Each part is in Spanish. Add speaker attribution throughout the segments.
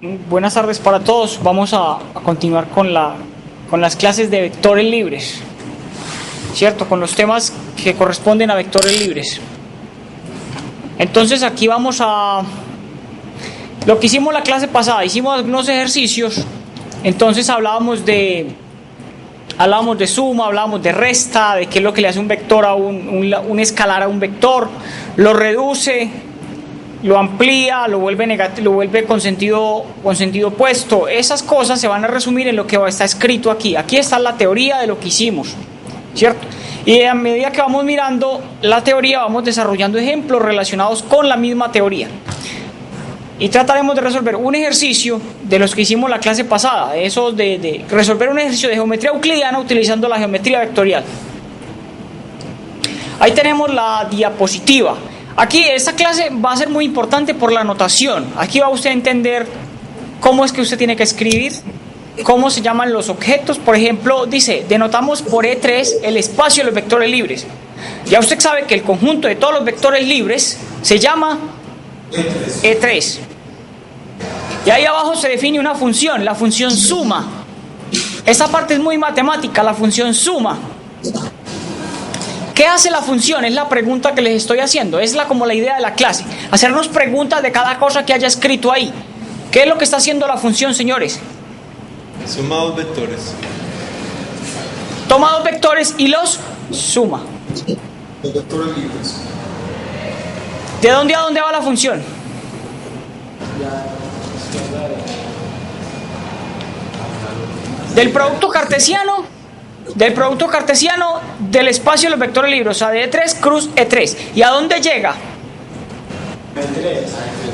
Speaker 1: Buenas tardes para todos. Vamos a continuar con las clases de vectores libres, ¿cierto? Con los temas que corresponden a vectores libres. Entonces aquí vamos a... Lo que hicimos la clase pasada, hicimos algunos ejercicios. Entonces hablábamos de suma, hablábamos de resta, de qué es lo que le hace un vector a un escalar a un vector, lo reduce, lo amplía, lo vuelve negativo, lo vuelve con sentido opuesto. Esas cosas se van a resumir en lo que está escrito aquí. Aquí está la teoría de lo que hicimos, ¿cierto? Y a medida que vamos mirando la teoría, vamos desarrollando ejemplos relacionados con la misma teoría. Y trataremos de resolver un ejercicio de los que hicimos la clase pasada, eso de resolver un ejercicio de geometría euclidiana utilizando la geometría vectorial. Ahí tenemos la diapositiva. Aquí esta clase va a ser muy importante por la notación. Aquí va usted a entender cómo es que usted tiene que escribir, cómo se llaman los objetos. Por ejemplo, dice, denotamos por E3 el espacio de los vectores libres. Ya usted sabe que el conjunto de todos los vectores libres se llama E3. Y ahí abajo se define una función, la función suma. Esta parte es muy matemática, la función suma. ¿Qué hace la función? Es la pregunta que les estoy haciendo. Es como la idea de la clase. Hacernos preguntas de cada cosa que haya escrito ahí. ¿Qué es lo que está haciendo la función, señores?
Speaker 2: Suma dos vectores.
Speaker 1: Toma dos vectores y los suma.
Speaker 3: Los vectores libres.
Speaker 1: ¿De dónde a dónde va la función? Del producto cartesiano del espacio de los vectores libres, o sea, de E3 cruz E3. ¿Y a dónde llega?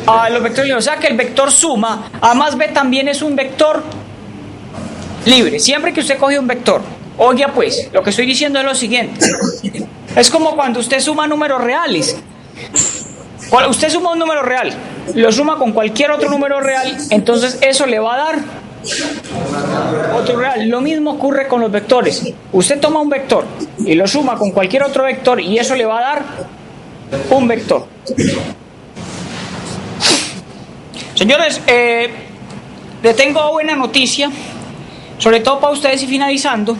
Speaker 1: A los vectores libres. O sea que el vector suma, A más B también es un vector libre. Siempre que usted coge un vector, oiga pues, lo que estoy diciendo es lo siguiente. Es como cuando usted suma números reales. Usted suma un número real, lo suma con cualquier otro número real, entonces eso le va a dar otro real. Lo mismo ocurre con los vectores. Usted toma un vector y lo suma con cualquier otro vector y eso le va a dar un vector. Señores, le tengo buena noticia, sobre todo para ustedes y finalizando.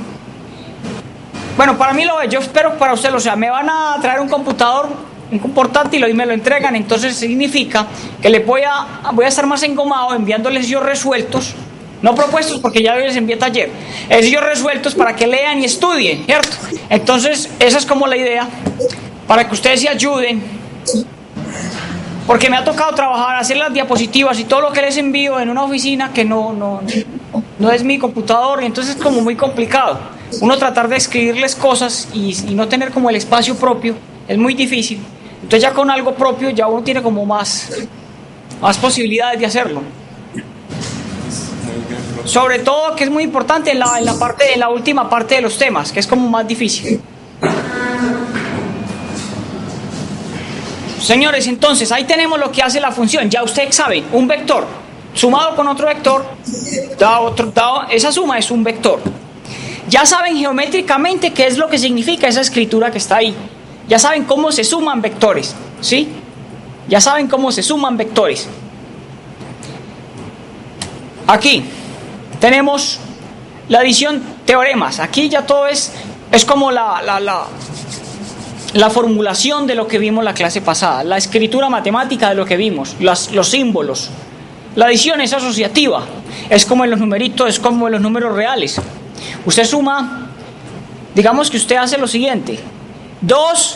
Speaker 1: Bueno, para mí lo es, yo espero para ustedes, o sea, me van a traer un computador, un portátil y me lo entregan, entonces significa que voy a estar más engomado enviándoles ellos resueltos, no propuestos porque ya les envié taller, ellos resueltos para que lean y estudien, ¿cierto? Entonces esa es como la idea, para que ustedes se ayuden, porque me ha tocado trabajar, hacer las diapositivas y todo lo que les envío en una oficina que no es mi computador, y entonces es como muy complicado, uno tratar de escribirles cosas y no tener como el espacio propio, es muy difícil. Entonces ya con algo propio ya uno tiene como más posibilidades de hacerlo. Sobre todo que es muy importante en la última parte de los temas, que es como más difícil. Señores, entonces ahí tenemos lo que hace la función. Ya ustedes saben, un vector sumado con otro vector esa suma es un vector. Ya saben geométricamente qué es lo que significa esa escritura que está ahí. Ya saben cómo se suman vectores, ¿sí? Ya saben cómo se suman vectores. Aquí tenemos la adición teoremas. Aquí ya todo es como la formulación de lo que vimos la clase pasada, la escritura matemática de lo que vimos, los símbolos. La adición es asociativa, es como en los numeritos, es como en los números reales. Usted suma, digamos que usted hace lo siguiente: 2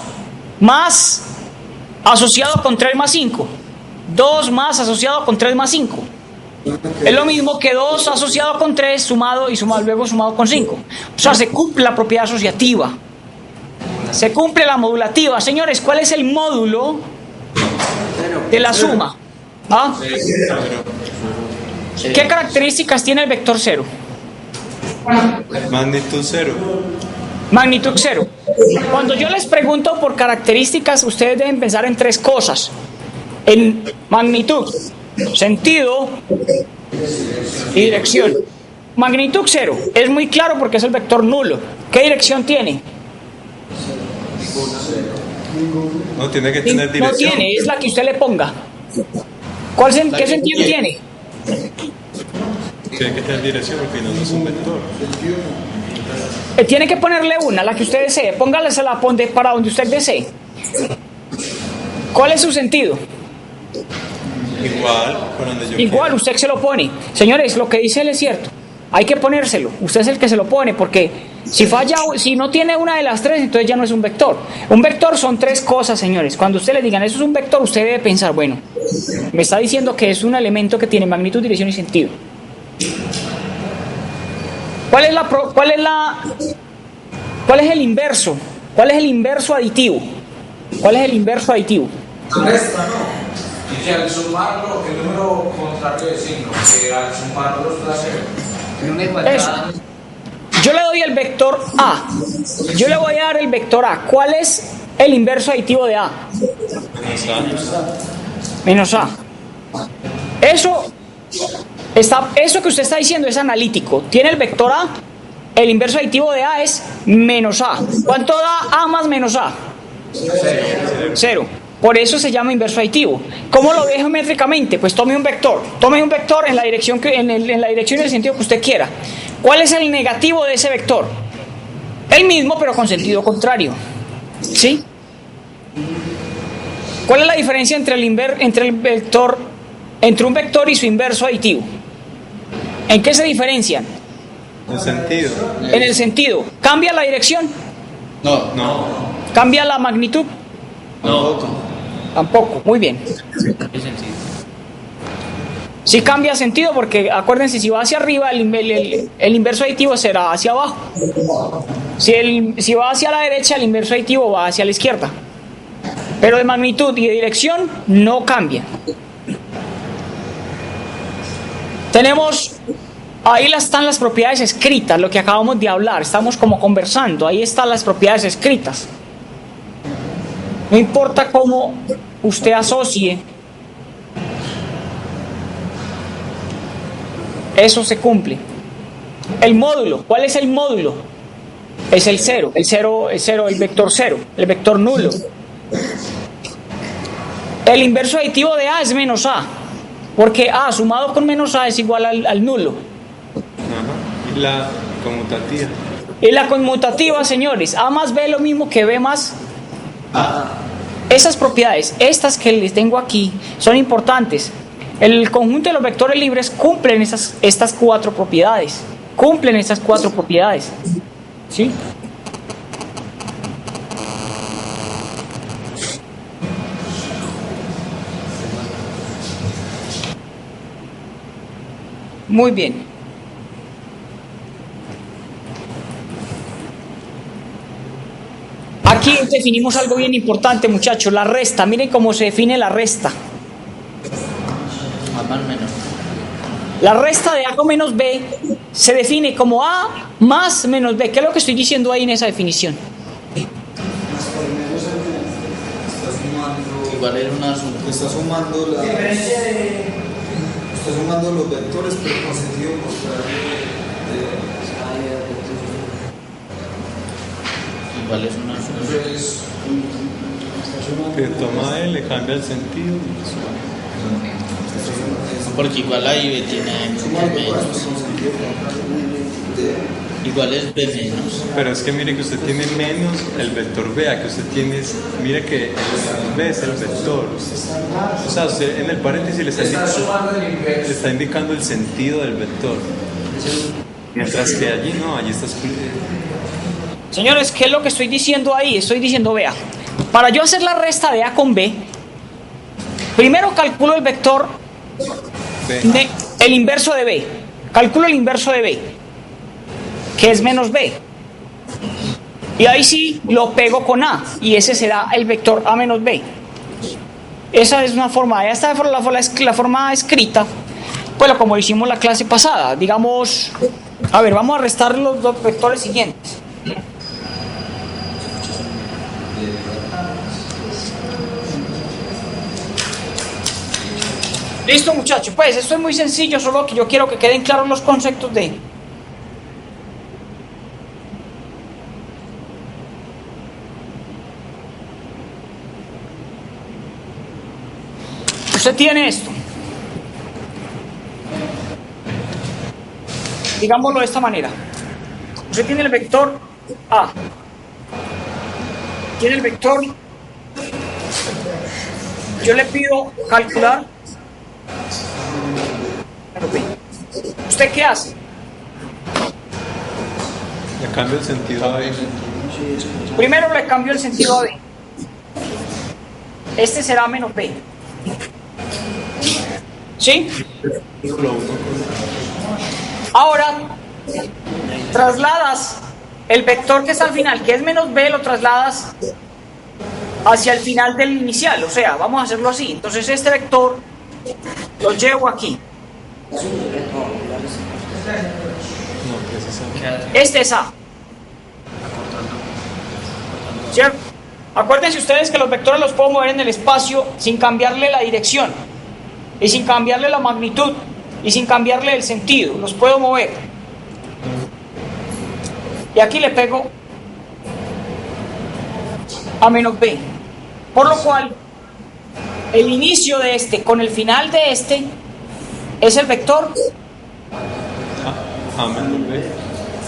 Speaker 1: más asociado con 3 más 5. 2 más asociado con 3 más 5. Es lo mismo que 2 asociado con 3 sumado y luego sumado con 5. O sea, se cumple la propiedad asociativa. Se cumple la modulativa. Señores, ¿cuál es el módulo de la suma? ¿Ah? ¿Qué características tiene el vector 0?
Speaker 2: Magnitud 0.
Speaker 1: Magnitud 0. Cuando yo les pregunto por características, ustedes deben pensar en 3 cosas. En magnitud, sentido y dirección. Magnitud 0 es muy claro porque es el vector nulo. ¿Qué dirección tiene?
Speaker 2: No tiene que tener dirección.
Speaker 1: No tiene, es la que usted le ponga. ¿Qué sentido tiene?
Speaker 2: Tiene que tener dirección porque no es un vector.
Speaker 1: Tiene que ponerle una, la que usted desee. Póngalesela para donde usted desee. ¿Cuál es su sentido?
Speaker 2: Igual, por donde yo
Speaker 1: Igual,
Speaker 2: quiera.
Speaker 1: usted se lo pone. Señores, lo que dice él es cierto. Hay que ponérselo. Usted es el que se lo pone, porque si falla, si no tiene una de las tres, entonces ya no es un vector. Un vector son tres cosas, señores. Cuando usted le digan eso es un vector, usted debe pensar, bueno, me está diciendo que es un elemento que tiene magnitud, dirección y sentido. ¿Cuál es el inverso? ¿Cuál es el inverso aditivo? ¿Cuál es el inverso aditivo?
Speaker 3: Resta, ¿no?
Speaker 4: Y que al sumarlo, el número contrario de signo, que al sumarlo los da cero.
Speaker 1: Eso. Yo le doy el vector A. Yo le voy a dar el vector A. ¿Cuál es el inverso aditivo de A? Menos A. Eso que usted está diciendo es analítico. Tiene el vector A. El inverso aditivo de A es menos A. ¿Cuánto da A más menos A? Cero. Por eso se llama inverso aditivo. ¿Cómo lo ve geométricamente? Pues tome un vector. Tome un vector en la dirección en la dirección y el sentido que usted quiera. ¿Cuál es el negativo de ese vector? El mismo, pero con sentido contrario. ¿Sí? ¿Cuál es la diferencia entre un vector y su inverso aditivo? ¿En qué se diferencian?
Speaker 2: El sentido.
Speaker 1: En el sentido. ¿Cambia la dirección?
Speaker 2: No.
Speaker 1: ¿Cambia la magnitud?
Speaker 2: No.
Speaker 1: Tampoco. Muy bien. Sí cambia sentido porque acuérdense, si va hacia arriba el inverso aditivo será hacia abajo. Si va hacia la derecha el inverso aditivo va hacia la izquierda. Pero de magnitud y de dirección no cambia. Tenemos, ahí están las propiedades escritas, lo que acabamos de hablar, estamos como conversando, ahí están las propiedades escritas. No importa cómo usted asocie, eso se cumple. El módulo, ¿cuál es el módulo? Es el cero, el vector cero, el vector nulo. El inverso aditivo de A es menos A, porque A sumado con menos A es igual al nulo.
Speaker 2: Ajá. Y la conmutativa.
Speaker 1: Y la conmutativa, señores, A más B es lo mismo que B más A. Esas propiedades, estas que les tengo aquí, son importantes. El conjunto de los vectores libres cumplen estas cuatro propiedades. Cumplen esas cuatro propiedades. ¿Sí? Muy bien. Aquí definimos algo bien importante, muchachos, la resta. Miren cómo se define la resta. La resta de A con menos B se define como A más menos B. ¿Qué es lo que estoy diciendo ahí en esa definición?
Speaker 5: Igual era una suma.
Speaker 3: Está sumando los vectores, pero con sentido contrario.
Speaker 5: Igual es una suma.
Speaker 3: Entonces,
Speaker 2: Que toma él, le cambia el sentido.
Speaker 5: Porque igual ahí B tiene menos. Igual es B menos.
Speaker 2: Pero es que mire que usted tiene menos el vector B, que usted tiene, mire que el B es el vector. O sea, usted en el paréntesis le está indicando el sentido del vector. Mientras que allí no, allí está
Speaker 1: Señores, ¿qué es lo que estoy diciendo ahí? Estoy diciendo, vea, para yo hacer la resta de A con B, primero calculo el vector,
Speaker 2: B.
Speaker 1: el inverso de B. Calculo el inverso de B, que es menos B. Y ahí sí lo pego con A, y ese será el vector A menos B. Esa es una forma, esta es la forma escrita, pues como hicimos la clase pasada. Digamos, a ver, vamos a restar los dos vectores siguientes. Listo, muchachos, pues esto es muy sencillo, solo que yo quiero que queden claros los conceptos de... Usted tiene esto. digámoslo de esta manera. Usted tiene el vector A. Tiene el vector. Yo le pido calcular. ¿Usted qué hace?
Speaker 2: Le cambio el sentido a B.
Speaker 1: Primero le cambio el sentido a B. Este será menos B. ¿Sí? Ahora, trasladas el vector que está al final, que es menos B, lo trasladas hacia el final del inicial. O sea, vamos a hacerlo así. Entonces este vector lo llevo aquí. Este es A. ¿Cierto? Acuérdense ustedes que los vectores los puedo mover en el espacio sin cambiarle la dirección y sin cambiarle la magnitud y sin cambiarle el sentido. Los puedo mover. Y aquí le pego a menos B. Por lo cual, el inicio de este con el final de este es el vector
Speaker 2: A menos B.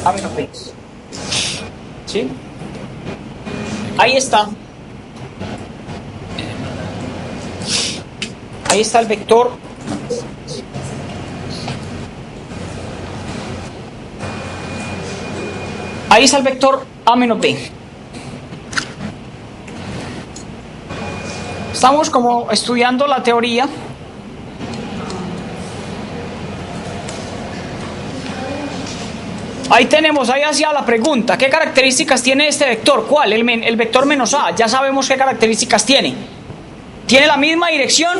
Speaker 1: A menos B. ¿Sí? Ahí está. Ahí está el vector. Ahí está el vector A menos B. Estamos como estudiando la teoría. Ahí tenemos, ahí hacía la pregunta, ¿qué características tiene este vector? ¿Cuál? El vector menos A, ya sabemos qué características tiene. Tiene la misma dirección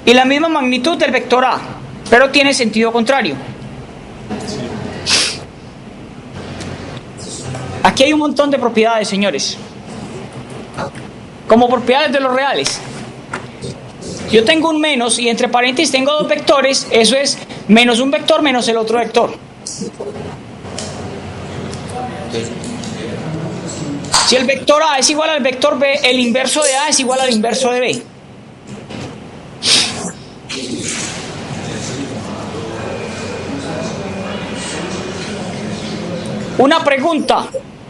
Speaker 1: y la misma magnitud del vector A, pero tiene sentido contrario. Aquí hay un montón de propiedades, señores. Como propiedades de los reales. Yo tengo un menos y entre paréntesis tengo dos vectores, eso es menos un vector menos el otro vector. Si el vector A es igual al vector B, el inverso de A es igual al inverso de B. Una pregunta.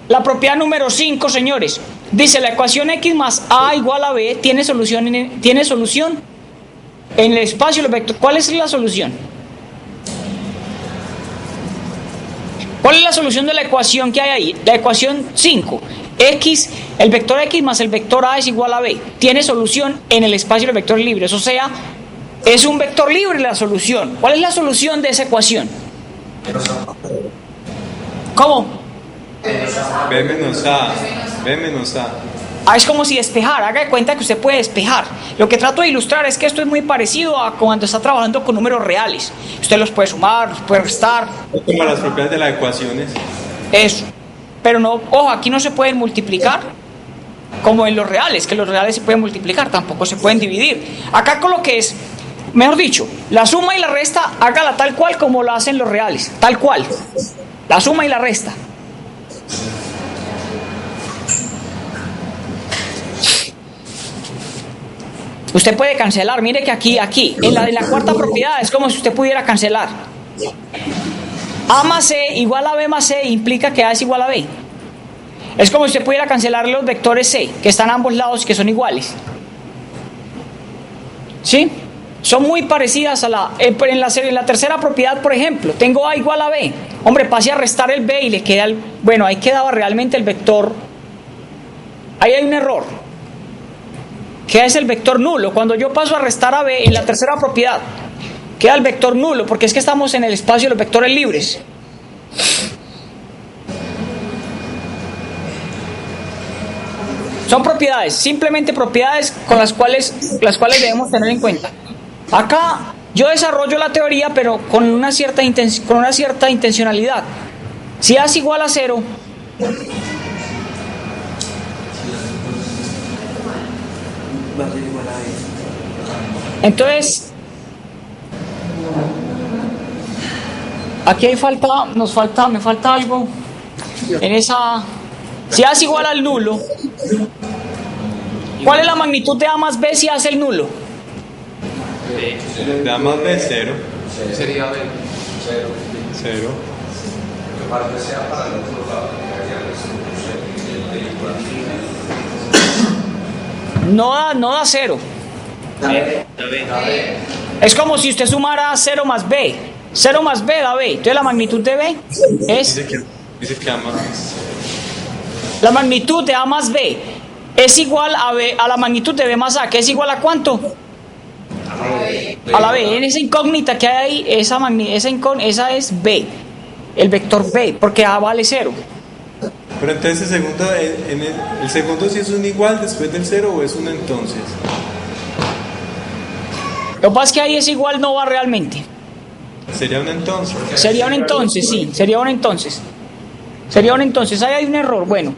Speaker 1: La propiedad número 5, señores. Dice, la ecuación X más A igual a B tiene solución en el espacio de los vectores. ¿Cuál es la solución? ¿Cuál es la solución de la ecuación que hay ahí? La ecuación 5. X, el vector X más el vector A es igual a B. Tiene solución en el espacio de los vectores libres. O sea, es un vector libre la solución. ¿Cuál es la solución de esa ecuación? ¿Cómo?
Speaker 2: B menos A. B menos A.
Speaker 1: Ah, es como si despejara. Haga de cuenta que usted puede despejar. Lo que trato de ilustrar es que esto es muy parecido a cuando está trabajando con números reales. Usted los puede sumar, los puede restar.
Speaker 2: Como las propiedades de las ecuaciones.
Speaker 1: Eso. Pero no, ojo, aquí no se pueden multiplicar como en los reales, que los reales se pueden multiplicar, tampoco se pueden dividir. Acá con lo que es, mejor dicho, la suma y la resta, hágala tal cual como lo hacen los reales. Tal cual. La suma y la resta. Usted puede cancelar, mire que aquí, en la cuarta propiedad es como si usted pudiera cancelar. A más C igual a B más C implica que A es igual a B. Es como si usted pudiera cancelar los vectores C, que están a ambos lados y que son iguales. ¿Sí? Son muy parecidas a en la tercera propiedad, por ejemplo, tengo A igual a B. Hombre, pase a restar el B y le queda bueno, ahí quedaba realmente el vector. Ahí hay un error. ¿Qué es el vector nulo? Cuando yo paso a restar a B en la tercera propiedad, queda el vector nulo, porque es que estamos en el espacio de los vectores libres. Son propiedades, simplemente propiedades con las cuales debemos tener en cuenta. Acá yo desarrollo la teoría, pero con una cierta intencionalidad. Si A es igual a 0, entonces aquí me falta algo en esa. Si A es igual al nulo, ¿cuál es la magnitud de A más B si A es el nulo?
Speaker 2: De A más B, 0.
Speaker 4: Sería B. 0.
Speaker 2: 0.
Speaker 4: Que parte sea para el otro lado, que haya el
Speaker 1: No da cero. Es como si usted sumara 0 más B. 0 más B da B. Entonces la magnitud de B es...
Speaker 2: Dice que A más.
Speaker 1: La magnitud de A más B es igual a B, a la magnitud de B más A, que es igual a ¿cuánto? A la B. En esa incógnita que hay ahí, esa es B. El vector B, porque A vale 0.
Speaker 2: Pero entonces el segundo si es un igual después del 0 o es un entonces.
Speaker 1: Lo que pasa es que ahí es igual no va realmente.
Speaker 2: Sería un entonces.
Speaker 1: Sería un entonces, sí, sería un entonces. Sería un entonces, ahí hay un error. Bueno,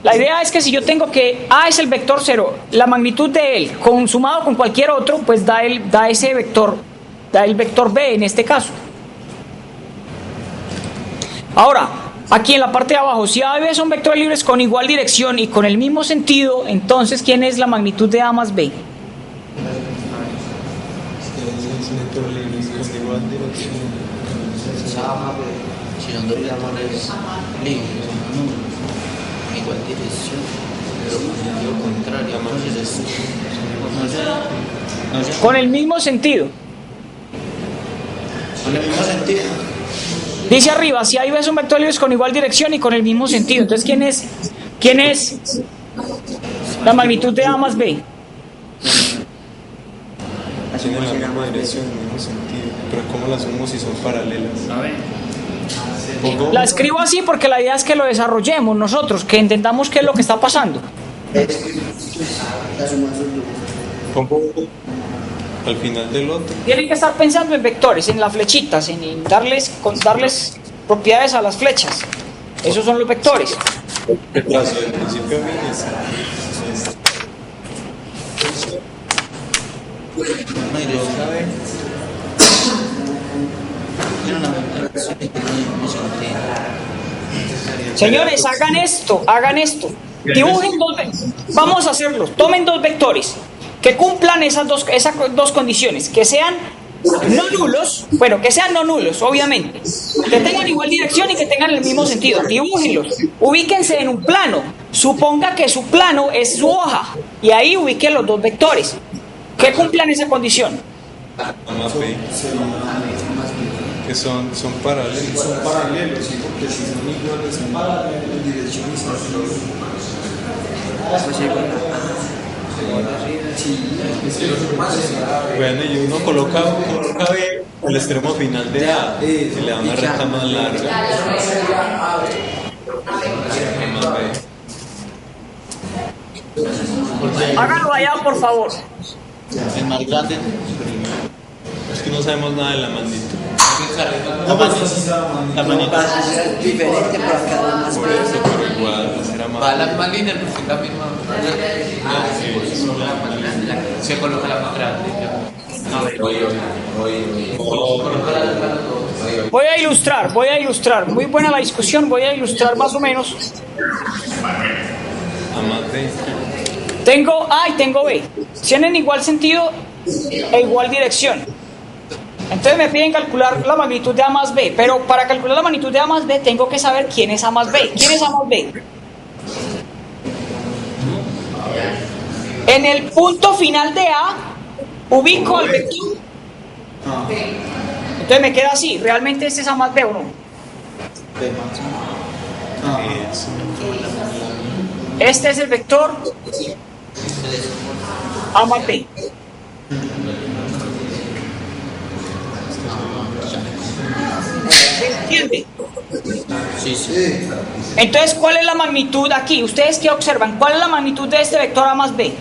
Speaker 1: la idea es que si yo tengo que A es el vector 0, la magnitud de él, sumado con cualquier otro, pues da ese vector, da el vector B en este caso. Ahora, aquí en la parte de abajo, si A y B son vectores libres con igual dirección y con el mismo sentido, entonces ¿quién es la magnitud de A más B?
Speaker 5: Si son dos vectores libres, igual dirección, pero con sentido contrario, entonces no sé.
Speaker 1: Con el mismo sentido.
Speaker 5: Con el mismo sentido.
Speaker 1: Dice arriba, si A y B son vectores libres con igual dirección y con el mismo sentido. Entonces, ¿quién es la magnitud de A más B?
Speaker 2: Tienen la misma dirección, el mismo sentido. Pero ¿cómo las sumo si son paralelas?
Speaker 5: A ver.
Speaker 1: La escribo así porque la idea es que lo desarrollemos nosotros, que entendamos qué es lo que está pasando.
Speaker 2: Pongo al final del otro.
Speaker 1: Tienen que estar pensando en vectores, en las flechitas, en darles propiedades a las flechas. Esos son los vectores.
Speaker 2: El trazo del principio a mí es
Speaker 5: No, y yo sabe. Tiene una vector que tiene el mismo sentido.
Speaker 1: Señores, hagan esto. Dibujen vamos a hacerlo. Tomen dos vectores que cumplan esas dos condiciones, que sean no nulos, obviamente, que tengan igual dirección y que tengan el mismo sentido. Dibújenlos, ubíquense en un plano, suponga que su plano es su hoja, y ahí ubiquen los dos vectores que cumplan esa condición.
Speaker 2: A más B. Que son paralelos.
Speaker 3: Son paralelos, sí, porque si son iguales en dirección y sentido.
Speaker 2: Bueno, y uno coloca B al extremo final de A y le da una recta más larga. A más B.
Speaker 1: Háganlo allá, por favor.
Speaker 5: El más grande.
Speaker 2: Es que no sabemos nada de la magnitud.
Speaker 5: La magnitud.
Speaker 6: Es diferente, pero acá da más
Speaker 2: Por eso, pero igual, será más.
Speaker 7: Va la más línea, porque es la misma. Se coloca la más grande.
Speaker 1: Voy a ilustrar. Muy buena la discusión, voy a ilustrar más o menos.
Speaker 2: A más B.
Speaker 1: Tengo A y tengo B. Tienen igual sentido e igual dirección. Entonces me piden calcular la magnitud de A más B. Pero para calcular la magnitud de A más B tengo que saber quién es A más B. ¿Quién es A más B? En el punto final de A ubico al vector. Entonces me queda así. ¿Realmente este es A más B o no? Este es el vector A más B. ¿Se entiende?
Speaker 5: Sí, sí.
Speaker 1: Entonces, ¿cuál es la magnitud aquí? ¿Ustedes qué observan? ¿Cuál es la magnitud de este vector A más B?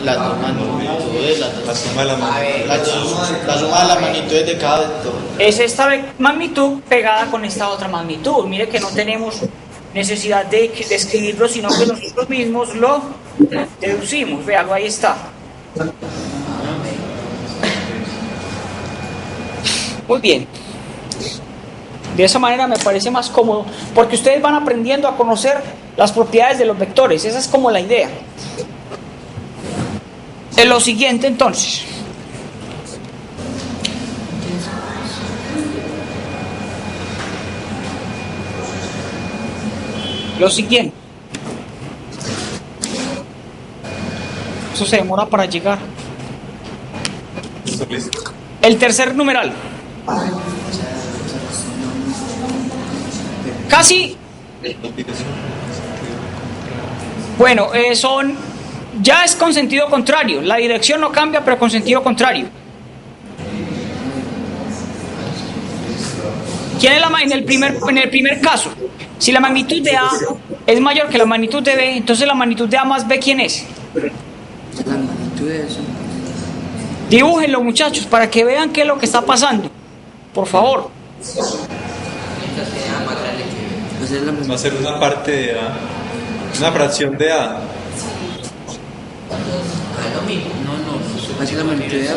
Speaker 5: Las dos magnitudes,
Speaker 2: La suma de la magnitud.
Speaker 5: la suma de las magnitudes de cada vector.
Speaker 1: Es esta magnitud pegada con esta otra magnitud. Mire que no tenemos necesidad de escribirlo, sino que nosotros mismos lo deducimos. Véalo, ahí está. Muy bien. De esa manera me parece más cómodo, porque ustedes van aprendiendo a conocer las propiedades de los vectores. Esa es como la idea. En lo siguiente, entonces. Lo siguiente. Eso se demora para llegar.
Speaker 2: Listo.
Speaker 1: El tercer numeral. Casi. Bueno, ya es con sentido contrario. La dirección no cambia, pero con sentido contrario. ¿Quién es en el primer caso? Si la magnitud de A es mayor que la magnitud de B, entonces la magnitud de A más B, ¿quién es?
Speaker 6: La magnitud de eso.
Speaker 1: Dibújenlo, muchachos, para que vean qué es lo que está pasando. Por favor.
Speaker 6: Pues es la
Speaker 2: Va a ser una parte de A, una fracción de A.
Speaker 6: va a ser la magnitud de A.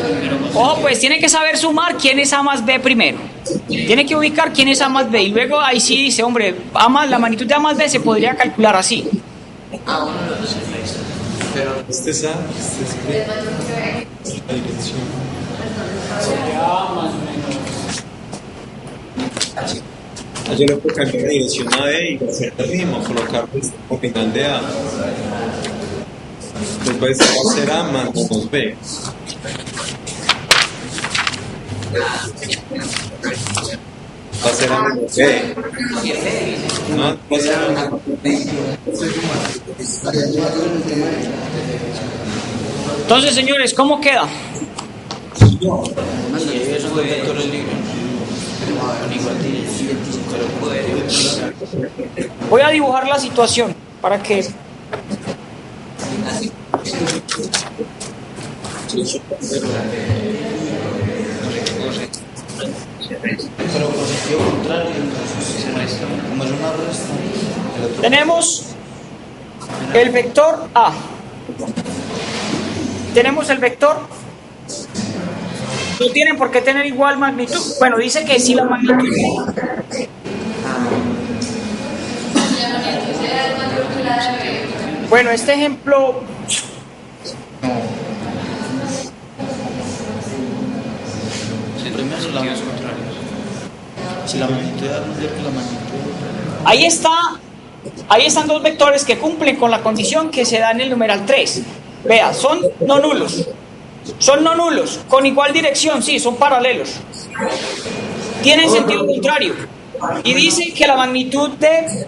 Speaker 1: Ojo, pues tiene que saber sumar quién es A más B primero. Tiene que ubicar quién es A más B. Y luego ahí sí dice, hombre, la magnitud de A más B se podría calcular así.
Speaker 2: Este es A, este es B. La dirección. Yo le puedo cambiar la dirección a B y hacer el mismo, colocar pues, como final de A. Después va a ser A más menos B. Va a ser A menos B. No, va a ser A menos B.
Speaker 1: Entonces, señores, ¿cómo queda?
Speaker 7: Esos dos vectores libres. Con igual dirección. Pero puede.
Speaker 1: Voy a dibujar la situación para que...
Speaker 3: Pero con sentido contrario, se resta. Como es una resta, el otro
Speaker 1: Tenemos el vector A. Tenemos el vector. No tienen por qué tener igual magnitud. Bueno, dice que sí la magnitud. Bueno, este ejemplo...
Speaker 3: primero sentidos contrarios. Si la magnitud de A es mayor que la magnitud
Speaker 1: Ahí están dos vectores que cumplen con la condición que se da en el numeral 3. Vea, son no nulos. Son no nulos, con igual dirección, sí, son paralelos. Tienen sentido contrario. Y dice que la magnitud de...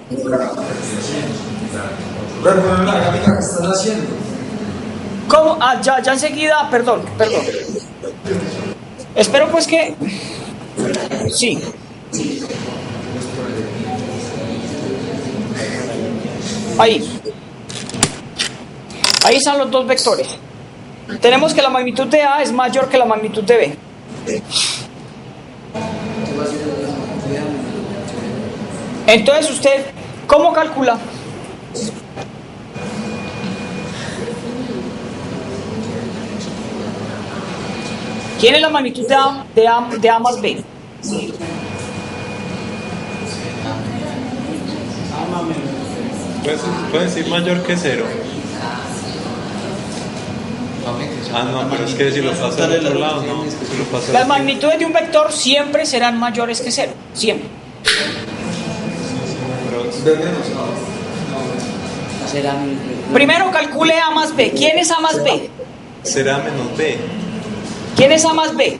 Speaker 3: ¿qué estás haciendo?
Speaker 1: ¿Cómo? Ah, ya enseguida, perdón. Espero pues que... Sí. Ahí están los dos vectores. Tenemos que la magnitud de A es mayor que la magnitud de B. Entonces usted, ¿cómo calcula? ¿Quién es la magnitud de A más B?
Speaker 2: Puede decir mayor que 0. Ah, no, pero es que si lo pasa al otro lado, no. Si lo pasa
Speaker 1: Las magnitudes de un vector siempre serán mayores que 0. Siempre.
Speaker 6: Será
Speaker 1: Primero calcule A más B. ¿Quién es A más B?
Speaker 2: será menos B.
Speaker 1: ¿Quién es A más B?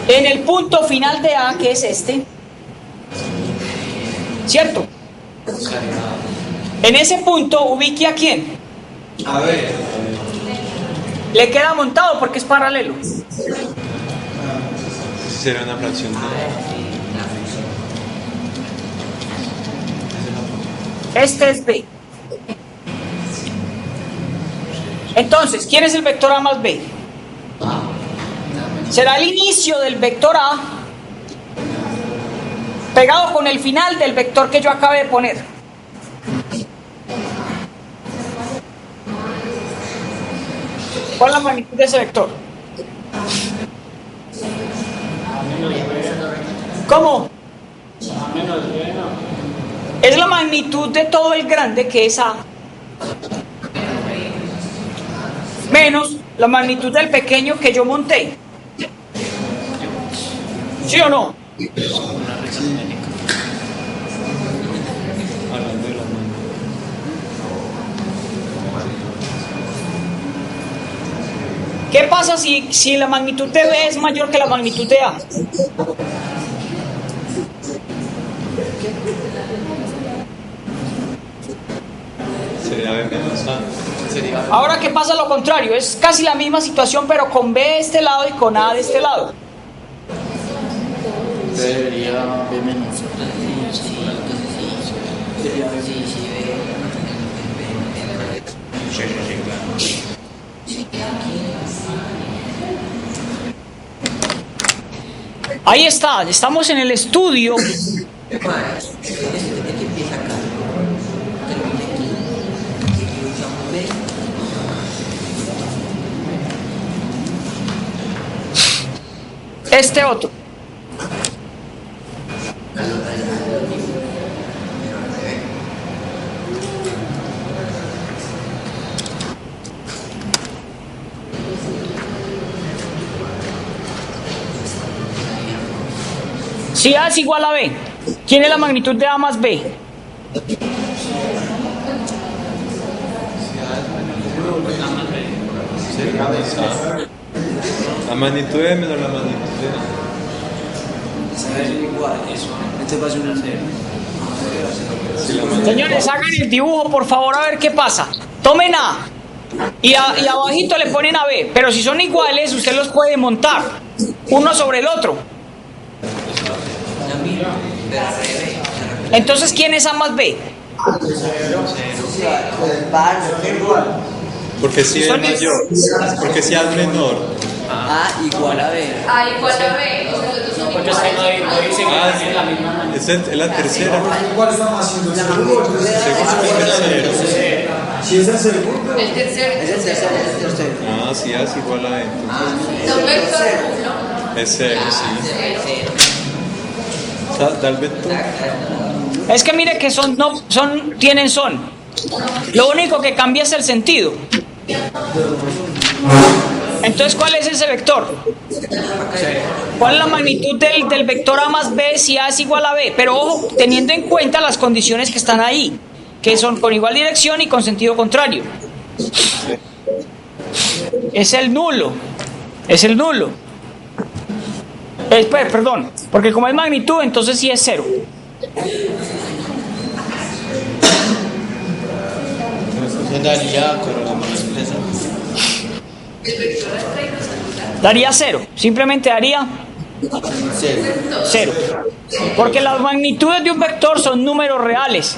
Speaker 1: En el punto final de A, que es este. ¿Cierto? En ese punto ubique a quién.
Speaker 3: A ver.
Speaker 1: Le queda montado porque es paralelo.
Speaker 2: Será una fracción de
Speaker 1: Este es B. Entonces, ¿quién es el vector A más B? Será el inicio del vector A pegado con el final del vector que yo acabé de poner. ¿Cuál es la magnitud de ese vector? ¿Cómo? Es la magnitud de todo el grande, que es A, menos la magnitud del pequeño que yo monté. ¿Sí o no? ¿Qué pasa si la magnitud de B es mayor que la magnitud de A?
Speaker 2: Sería B menos A.
Speaker 1: Ahora, ¿qué pasa lo contrario? Es casi la misma situación, pero con B de este lado y con A de este lado.
Speaker 3: Debería B menos.
Speaker 1: Ahí está, estamos en el estudio. Este otro. Si A es igual a B, ¿quién es la magnitud de A más B?
Speaker 2: La magnitud de menos la magnitud de
Speaker 6: Este va a ser una cero.
Speaker 1: Señores, hagan el dibujo, por favor, a ver qué pasa. Tomen A y abajito le ponen a B, pero si son iguales, usted los puede montar uno sobre el otro. Entonces, ¿quién es A más B?
Speaker 2: porque si es mayor, porque si A es menor.
Speaker 6: A igual a B.
Speaker 8: A igual a B.
Speaker 1: Porque es que no dice que es la misma.
Speaker 2: Esa es la tercera.
Speaker 4: ¿Cuál estamos haciendo? ¿El segundo?
Speaker 2: Segundo y tercero.
Speaker 4: Si es el segundo.
Speaker 8: El tercero.
Speaker 6: Es el tercero, es el tercero.
Speaker 2: Ah, si A es igual a B, entonces
Speaker 8: Son vector 1.
Speaker 2: es cero, sí. O sea, da el vector.
Speaker 1: Es que mire que tienen son. Lo único que cambia es el sentido. Entonces, ¿cuál es ese vector? ¿Cuál es la magnitud del vector A más B si A es igual a B? Pero ojo, teniendo en cuenta las condiciones que están ahí, que son con igual dirección y con sentido contrario. Es el nulo. Es el nulo. Perdón, porque como es magnitud, entonces sí es cero.
Speaker 3: Entonces daría con la expresa.
Speaker 1: Daría cero. Simplemente daría cero. Porque las magnitudes de un vector son números reales.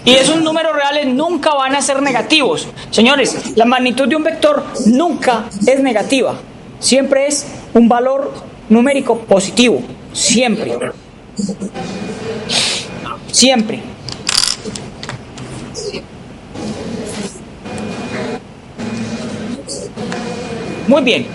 Speaker 1: Y esos números reales nunca van a ser negativos. Señores, la magnitud de un vector nunca es negativa. Siempre es un valor numérico positivo. Siempre. Siempre. Muy bien.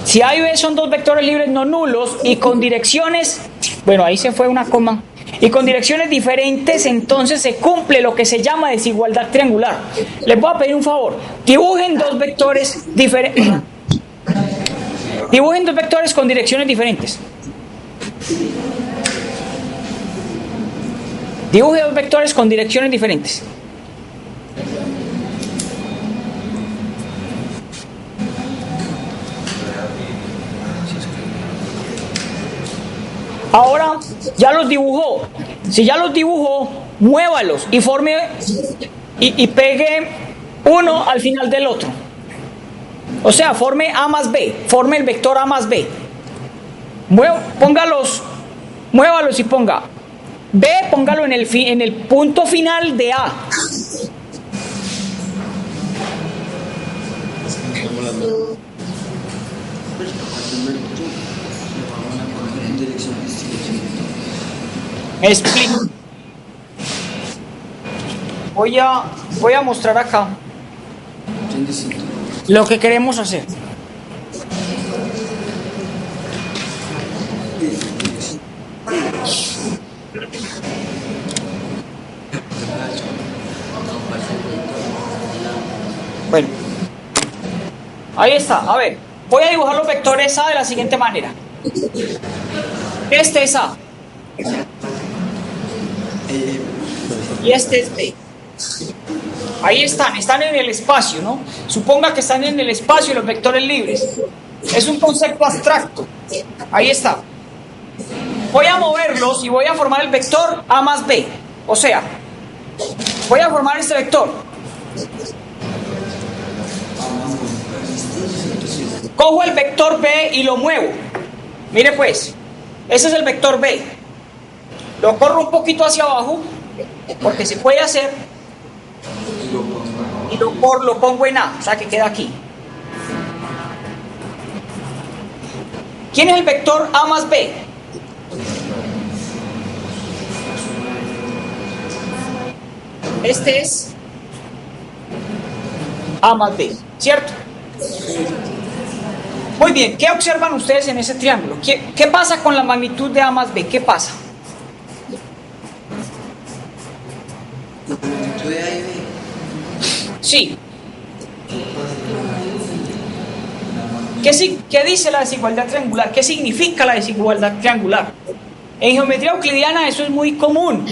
Speaker 1: Si A y B son dos vectores libres no nulos y con direcciones, bueno, ahí se fue una coma, y con direcciones diferentes, entonces se cumple lo que se llama desigualdad triangular. Les voy a pedir un favor, dibujen dos vectores diferentes. Dibujen dos vectores con direcciones diferentes. Dibuje dos vectores con direcciones diferentes. Ahora ya los dibujó. Si ya los dibujó, muévalos y forme y pegue uno al final del otro. O sea, forme A más B, forme el vector A más B. Muévalos y ponga B, póngalo en el punto final de A. Explico. Voy a mostrar acá lo que queremos hacer. Bueno, ahí está. A ver, voy a dibujar los vectores A de la siguiente manera. Este es A. Y este es B. Ahí están en el espacio, ¿no? Suponga que están en el espacio los vectores libres. Es un concepto abstracto. Ahí está. Voy a moverlos y voy a formar el vector A más B. O sea, voy a formar este vector. Cojo el vector B y lo muevo. Mire pues, ese es el vector B. Lo corro un poquito hacia abajo, porque se puede hacer. Y lo pongo en A, o sea que queda aquí. ¿Quién es el vector A más B? Este es A más B, ¿cierto? Muy bien, ¿qué observan ustedes en ese triángulo? ¿Qué pasa con la magnitud de A más B? ¿Qué pasa?
Speaker 6: La magnitud de A y B.
Speaker 1: Sí. ¿Qué dice la desigualdad triangular? ¿Qué significa la desigualdad triangular? En geometría euclidiana eso es muy común,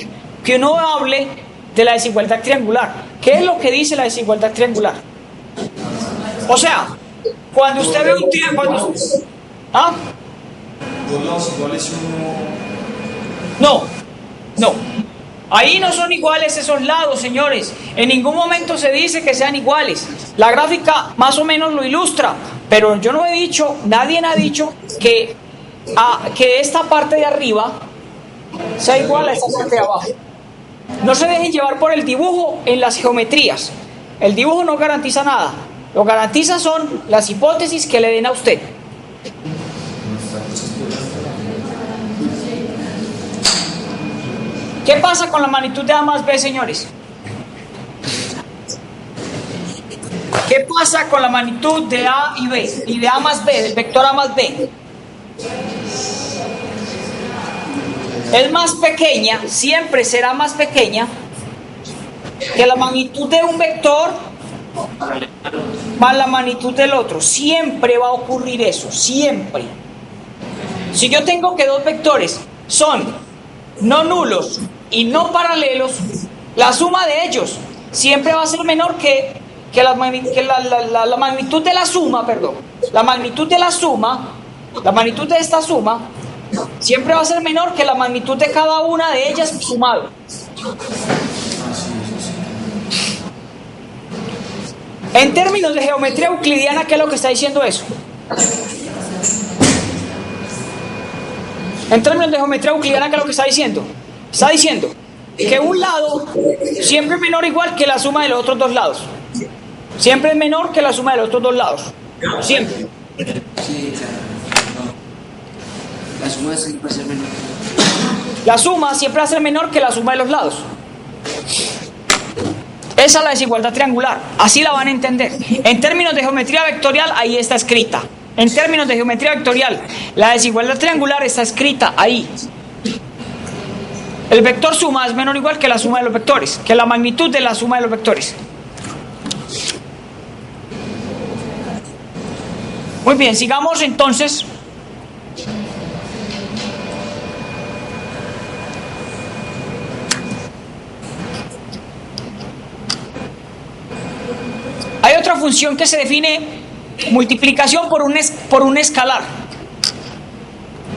Speaker 1: que uno hable de la desigualdad triangular. ¿Qué es lo que dice la desigualdad triangular? O sea, cuando usted ve un triángulo... ¿Ah?
Speaker 3: Dos lados iguales y uno...
Speaker 1: No. Ahí no son iguales esos lados, señores. En ningún momento se dice que sean iguales. La gráfica más o menos lo ilustra, pero yo no he dicho, nadie ha dicho que esta parte de arriba sea igual a esta parte de abajo. No se dejen llevar por el dibujo en las geometrías. El dibujo no garantiza nada. Lo que garantiza son las hipótesis que le den a usted. ¿Qué pasa con la magnitud de A más B, señores? ¿Qué pasa con la magnitud de A y B? Y de A más B, del vector A más B. Es más pequeña, siempre será más pequeña que la magnitud de un vector más la magnitud del otro. Siempre va a ocurrir eso, siempre. Si yo tengo que dos vectores son no nulos y no paralelos, la suma de ellos siempre va a ser menor que la magnitud de la suma, perdón. La magnitud de esta suma siempre va a ser menor que la magnitud de cada una de ellas sumado. En términos de geometría euclidiana, ¿qué es lo que está diciendo eso? En términos de geometría euclidiana, ¿qué es lo que está diciendo? Está diciendo que un lado siempre es menor o igual que la suma de los otros dos lados. Siempre es menor que la suma de los otros dos lados. Siempre.
Speaker 6: Sí, claro. La suma siempre va a ser menor.
Speaker 1: La suma siempre va a ser menor que la suma de los lados. Esa es la desigualdad triangular. Así la van a entender. En términos de geometría vectorial, ahí está escrita. En términos de geometría vectorial, la desigualdad triangular está escrita ahí. El vector suma es menor o igual que la suma de los vectores, que la magnitud de la suma de los vectores. Muy bien, sigamos entonces. Hay otra función que se define multiplicación por un escalar.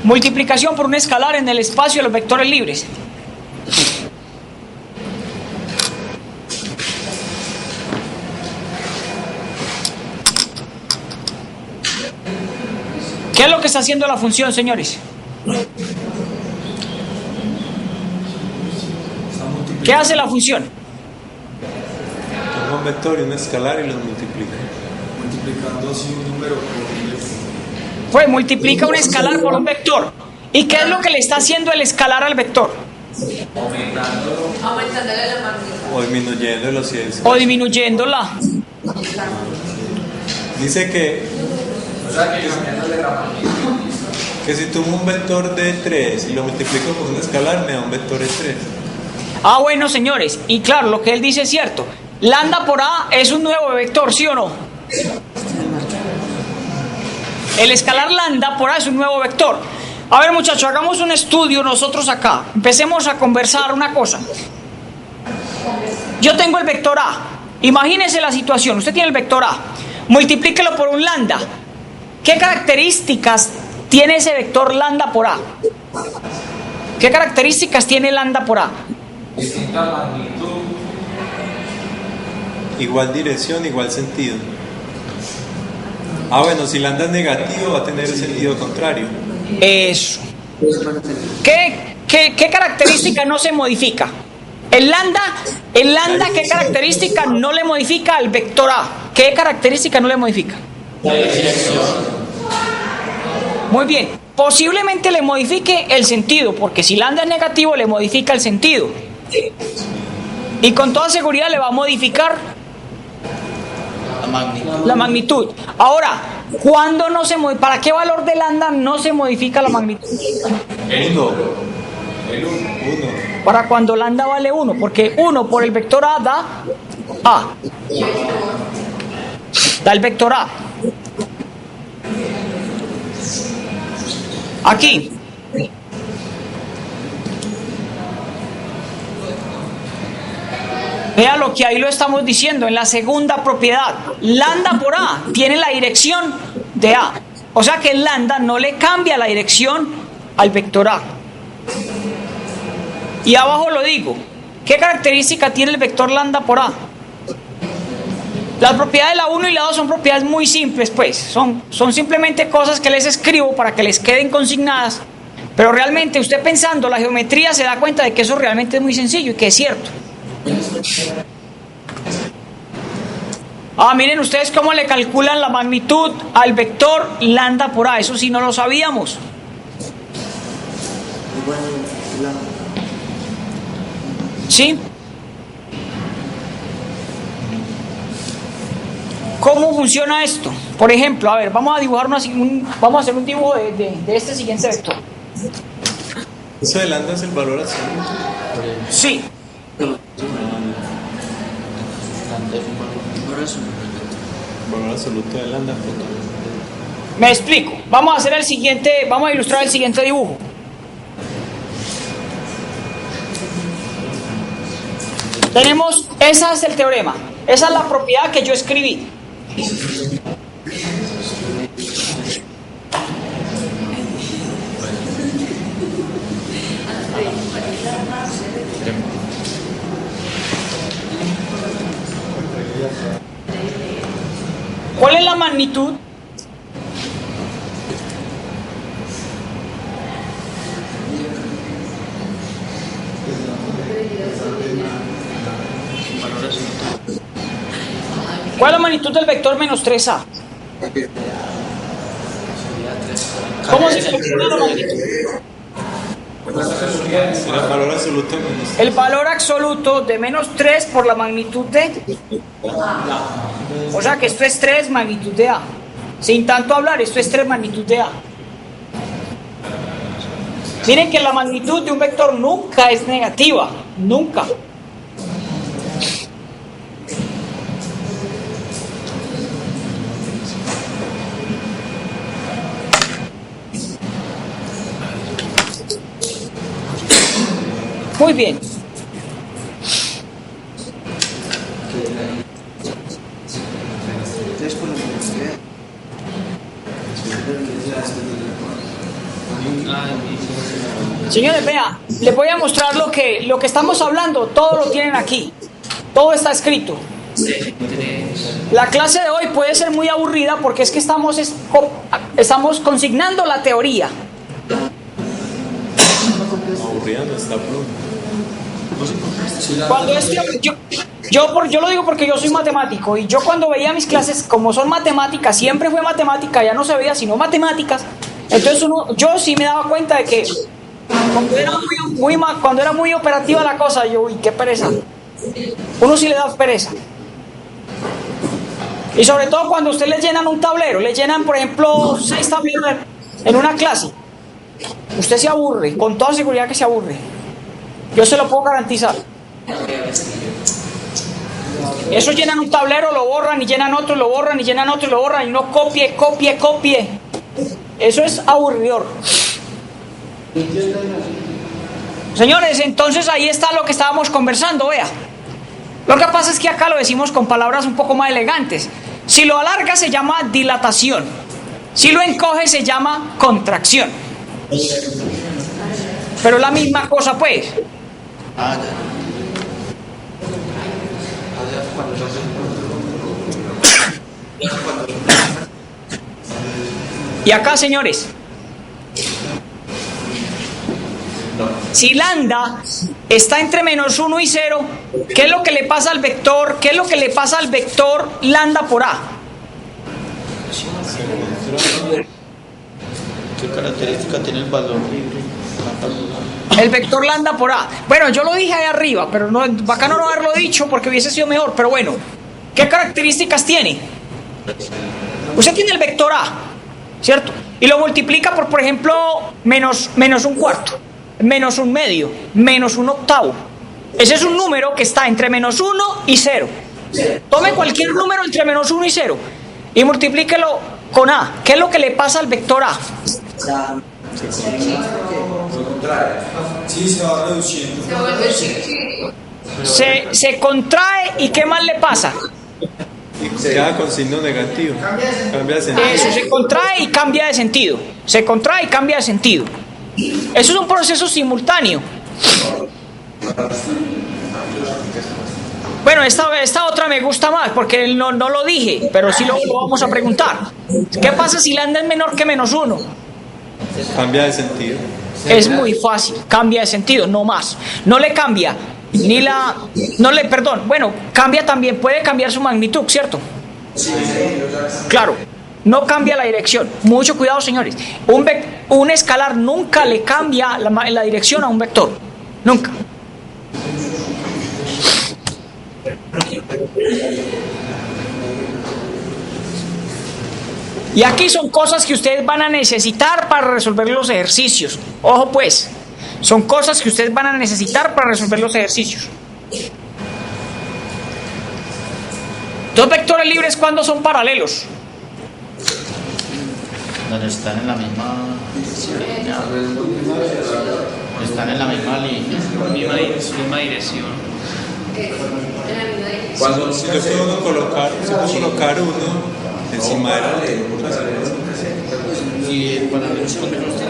Speaker 1: Multiplicación por un escalar en el espacio de los vectores libres. ¿Qué es lo que está haciendo la función, señores? ¿Qué hace la función?
Speaker 2: Toma un vector y un escalar y los multiplica.
Speaker 3: Multiplicando así un número por un vector.
Speaker 1: Pues multiplica un escalar por un vector. ¿Y qué es lo que le está haciendo el escalar al vector?
Speaker 8: Aumentándole la magnitud.
Speaker 2: O disminuyéndolo si es.
Speaker 1: O disminuyéndola.
Speaker 2: Dice que si tomo un vector de 3 y lo multiplico por un escalar, me da un vector de 3.
Speaker 1: Ah, bueno, señores. Y claro, lo que él dice es cierto. Lambda por A es un nuevo vector, ¿sí o no? El escalar lambda por A es un nuevo vector. A ver, muchachos, hagamos un estudio nosotros acá. Empecemos a conversar una cosa. Yo tengo el vector A. Imagínese la situación, usted tiene el vector A, multiplíquelo por un lambda. ¿Qué características tiene ese vector lambda por A? ¿Qué características tiene lambda por A?
Speaker 4: Distinta magnitud.
Speaker 2: Igual dirección, igual sentido. Ah, bueno, si lambda es negativo va a tener el sentido contrario.
Speaker 1: Eso. ¿Qué característica no se modifica? El lambda, ¿qué característica no le modifica al vector A? ¿Qué característica no le modifica?
Speaker 4: La dirección.
Speaker 1: Muy bien. Posiblemente le modifique el sentido, porque si lambda es negativo le modifica el sentido. Y con toda seguridad le va a modificar la magnitud. Ahora, ¿cuándo no se modifica? ¿Para qué valor de lambda no se modifica la magnitud?
Speaker 2: El 1.
Speaker 1: Para cuando lambda vale 1, porque 1 por el vector A da A. Da el vector A. Aquí. Vea lo que ahí lo estamos diciendo en la segunda propiedad. Lambda por A tiene la dirección de A. O sea que el lambda no le cambia la dirección al vector A. Y abajo lo digo. ¿Qué característica tiene el vector lambda por A? Las propiedades de la 1 y la 2 son propiedades muy simples, pues. Son simplemente cosas que les escribo para que les queden consignadas. Pero realmente usted pensando la geometría se da cuenta de que eso realmente es muy sencillo y que es cierto. Miren ustedes cómo le calculan la magnitud al vector lambda por A. Eso sí no lo sabíamos. ¿Sí? ¿Cómo funciona esto? Por ejemplo, a ver, vamos a dibujar vamos a hacer un dibujo de este siguiente vector.
Speaker 2: ¿Eso de lambda es el valor absoluto?
Speaker 1: Sí.
Speaker 2: Valor absoluto de lambda.
Speaker 1: Me explico. Vamos a ilustrar el siguiente dibujo. Ese es el teorema. Esa es la propiedad que yo escribí. ¿Cuál es la magnitud? ¿Cuál es la magnitud del vector menos 3A? ¿Cómo se calcula la magnitud?
Speaker 2: El valor absoluto menos.
Speaker 1: El valor absoluto de menos 3 por la magnitud de A. O sea que esto es 3 magnitud de A. Sin tanto hablar, esto es 3 magnitud de A. Miren que la magnitud de un vector nunca es negativa. Nunca. Muy bien. Señores, vea, les voy a mostrar lo que estamos hablando. Todo lo tienen aquí. Todo está escrito. La clase de hoy puede ser muy aburrida porque es que estamos consignando la teoría.
Speaker 2: Aburrida no está pluma.
Speaker 1: Cuando yo lo digo porque yo soy matemático y yo cuando veía mis clases, como son matemáticas, siempre fue matemática, ya no se veía sino matemáticas. Entonces yo sí me daba cuenta de que cuando era muy operativa la cosa, uy, qué pereza. Uno sí le da pereza. Y sobre todo cuando usted le llenan un tablero, le llenan por ejemplo 6 tableros en una clase, usted se aburre, con toda seguridad que se aburre. Yo se lo puedo garantizar. Eso llenan un tablero, lo borran y llenan otro, lo borran y llenan otro y lo borran y no copie. Eso es aburridor. Señores, entonces ahí está lo que estábamos conversando, vea. Lo que pasa es que acá lo decimos con palabras un poco más elegantes. Si lo alarga se llama dilatación. Si lo encoge se llama contracción. Pero la misma cosa pues.
Speaker 3: Ah,
Speaker 1: Y acá, señores, si lambda está entre -1 y 0, ¿qué es lo que le pasa al vector? ¿Qué es lo que le pasa al vector lambda por A?
Speaker 3: ¿qué característica tiene el valor libre?
Speaker 1: El vector lambda por A. Bueno, yo lo dije ahí arriba, pero no, bacano no haberlo dicho porque hubiese sido mejor. Pero bueno, ¿qué características tiene? Usted tiene el vector A, ¿cierto? Y lo multiplica por ejemplo, menos un cuarto, menos un medio, menos un octavo. Ese es un número que está entre -1 y 0. Tome cualquier número entre -1 y 0 y multiplíquelo con A. ¿Qué es lo que le pasa al vector A?
Speaker 4: Sí, se va reduciendo.
Speaker 8: Se vuelve chiquito.
Speaker 1: Se contrae y ¿qué más le pasa?
Speaker 2: Y queda con signo negativo. Cambia de sentido.
Speaker 1: Eso, se contrae y cambia de sentido. Se contrae y cambia de sentido. Eso es un proceso simultáneo. Bueno, esta otra me gusta más porque no lo dije, pero sí lo vamos a preguntar. ¿Qué pasa si lambda es menor que -1?
Speaker 2: Cambia de sentido.
Speaker 1: Es muy fácil, cambia de sentido, no más. No le cambia ni la... No le, perdón, bueno, cambia también, puede cambiar su magnitud, ¿cierto? Claro, no cambia la dirección. Mucho cuidado, señores. Un escalar nunca le cambia la dirección a un vector. Nunca. Y aquí son cosas que ustedes van a necesitar para resolver los ejercicios. Ojo pues, son cosas que ustedes van a necesitar para resolver los ejercicios. Dos vectores libres, ¿cuándo son paralelos?
Speaker 3: Donde están en la misma línea. Están en la misma línea.
Speaker 7: Misma dirección.
Speaker 2: Cuando si yo puedo colocar uno encima de la otra.
Speaker 3: Y el paralelo es cuando no están.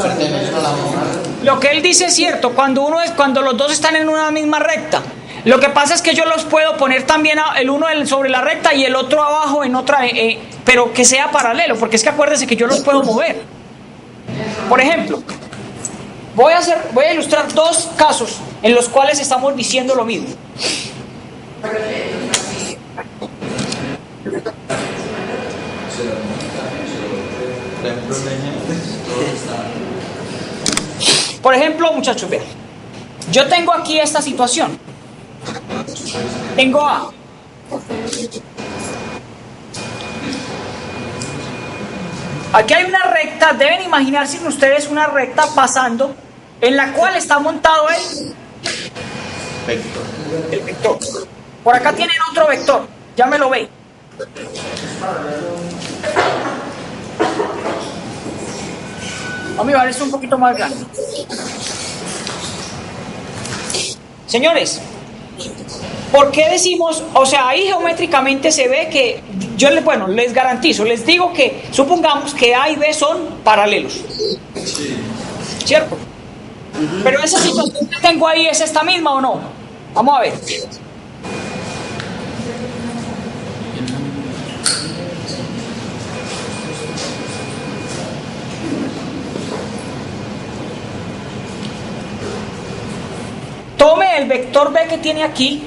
Speaker 3: Pertenecen a la misma.
Speaker 1: Lo que él dice es cierto, cuando los dos están en una misma recta. Lo que pasa es que yo los puedo poner también el uno sobre la recta y el otro abajo en otra, pero que sea paralelo, porque es que acuérdense que yo los puedo mover. Por ejemplo, voy a ilustrar dos casos en los cuales estamos diciendo lo mismo. Por ejemplo, muchachos, vean. Yo tengo aquí esta situación. Tengo A. Aquí hay una recta, deben imaginarse ustedes una recta pasando en la cual está montado el vector. Por acá tienen otro vector, ya me lo ve. Vamos a mirar esto un poquito más grande. Señores, ¿por qué decimos, o sea, ahí geométricamente se ve que, les garantizo, les digo que, supongamos que A y B son paralelos, ¿cierto? Pero esa situación que tengo ahí, ¿es esta misma o no? Vamos a ver. Tome el vector B que tiene aquí,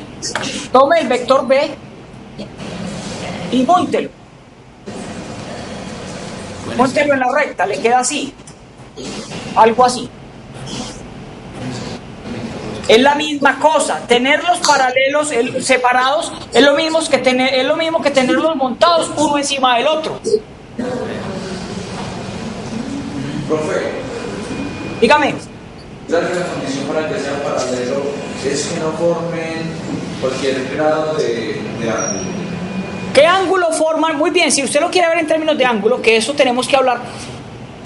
Speaker 1: tome el vector B y móntelo. Móntelo en la recta, le queda así, algo así. Es la misma cosa, tenerlos paralelos, separados, es lo mismo que tenerlos montados uno encima del otro.
Speaker 4: Profe,
Speaker 1: Dígame.
Speaker 4: claro que la condición para que sea paralelo es que no formen cualquier grado de ángulo.
Speaker 1: ¿Qué ángulo forman? Muy bien, si usted lo quiere ver en términos de ángulo, que eso tenemos que hablar.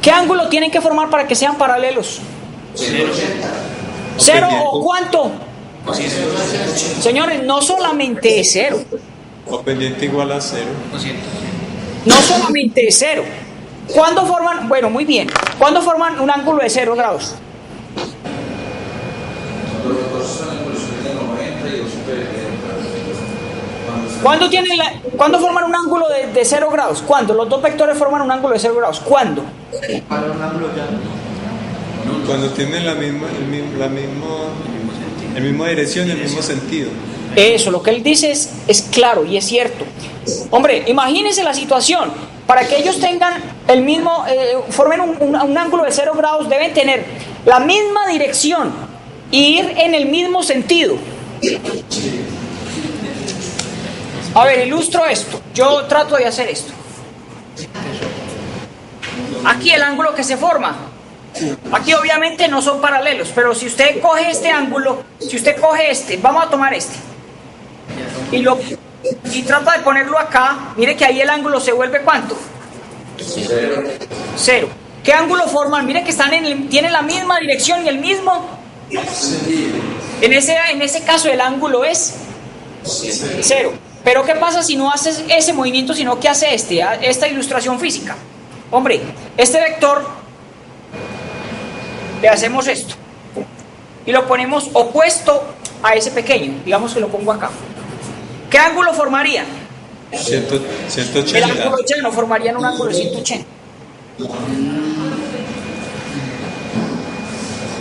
Speaker 1: ¿Qué ángulo tienen que formar para que sean paralelos? ¿Cero o cuánto? Señores, no solamente es cero.
Speaker 2: O pendiente igual a 0.
Speaker 1: No solamente es cero. ¿Cuándo forman? Bueno, muy bien. ¿Cuándo forman un ángulo de 0 grados? ¿Cuándo forman un ángulo de 0 grados? ¿Cuándo? Los dos vectores forman un ángulo de 0 grados. ¿Cuándo?
Speaker 2: Cuando tienen la misma dirección y el mismo sentido.
Speaker 1: Eso, lo que él dice es claro y es cierto. Hombre, imagínense la situación. Para que ellos tengan el mismo, formen un ángulo de 0 grados, deben tener la misma dirección e ir en el mismo sentido. A ver, ilustro esto. Yo trato de hacer esto. Aquí el ángulo que se forma. Aquí obviamente no son paralelos, pero si usted coge este ángulo, si usted coge este, vamos a tomar este, y trata de ponerlo acá, mire que ahí el ángulo se vuelve ¿cuánto? 0. ¿Qué ángulo forman? Mire que tienen la misma dirección y el mismo. En ese caso el ángulo es 0. Pero ¿qué pasa si no haces ese movimiento, sino que hace esta ilustración física? Hombre, este vector, le hacemos esto y lo ponemos opuesto a ese pequeño, digamos que lo pongo acá. ¿Qué ángulo formaría?
Speaker 2: 180.
Speaker 1: El ángulo llano formarían un ángulo de 180.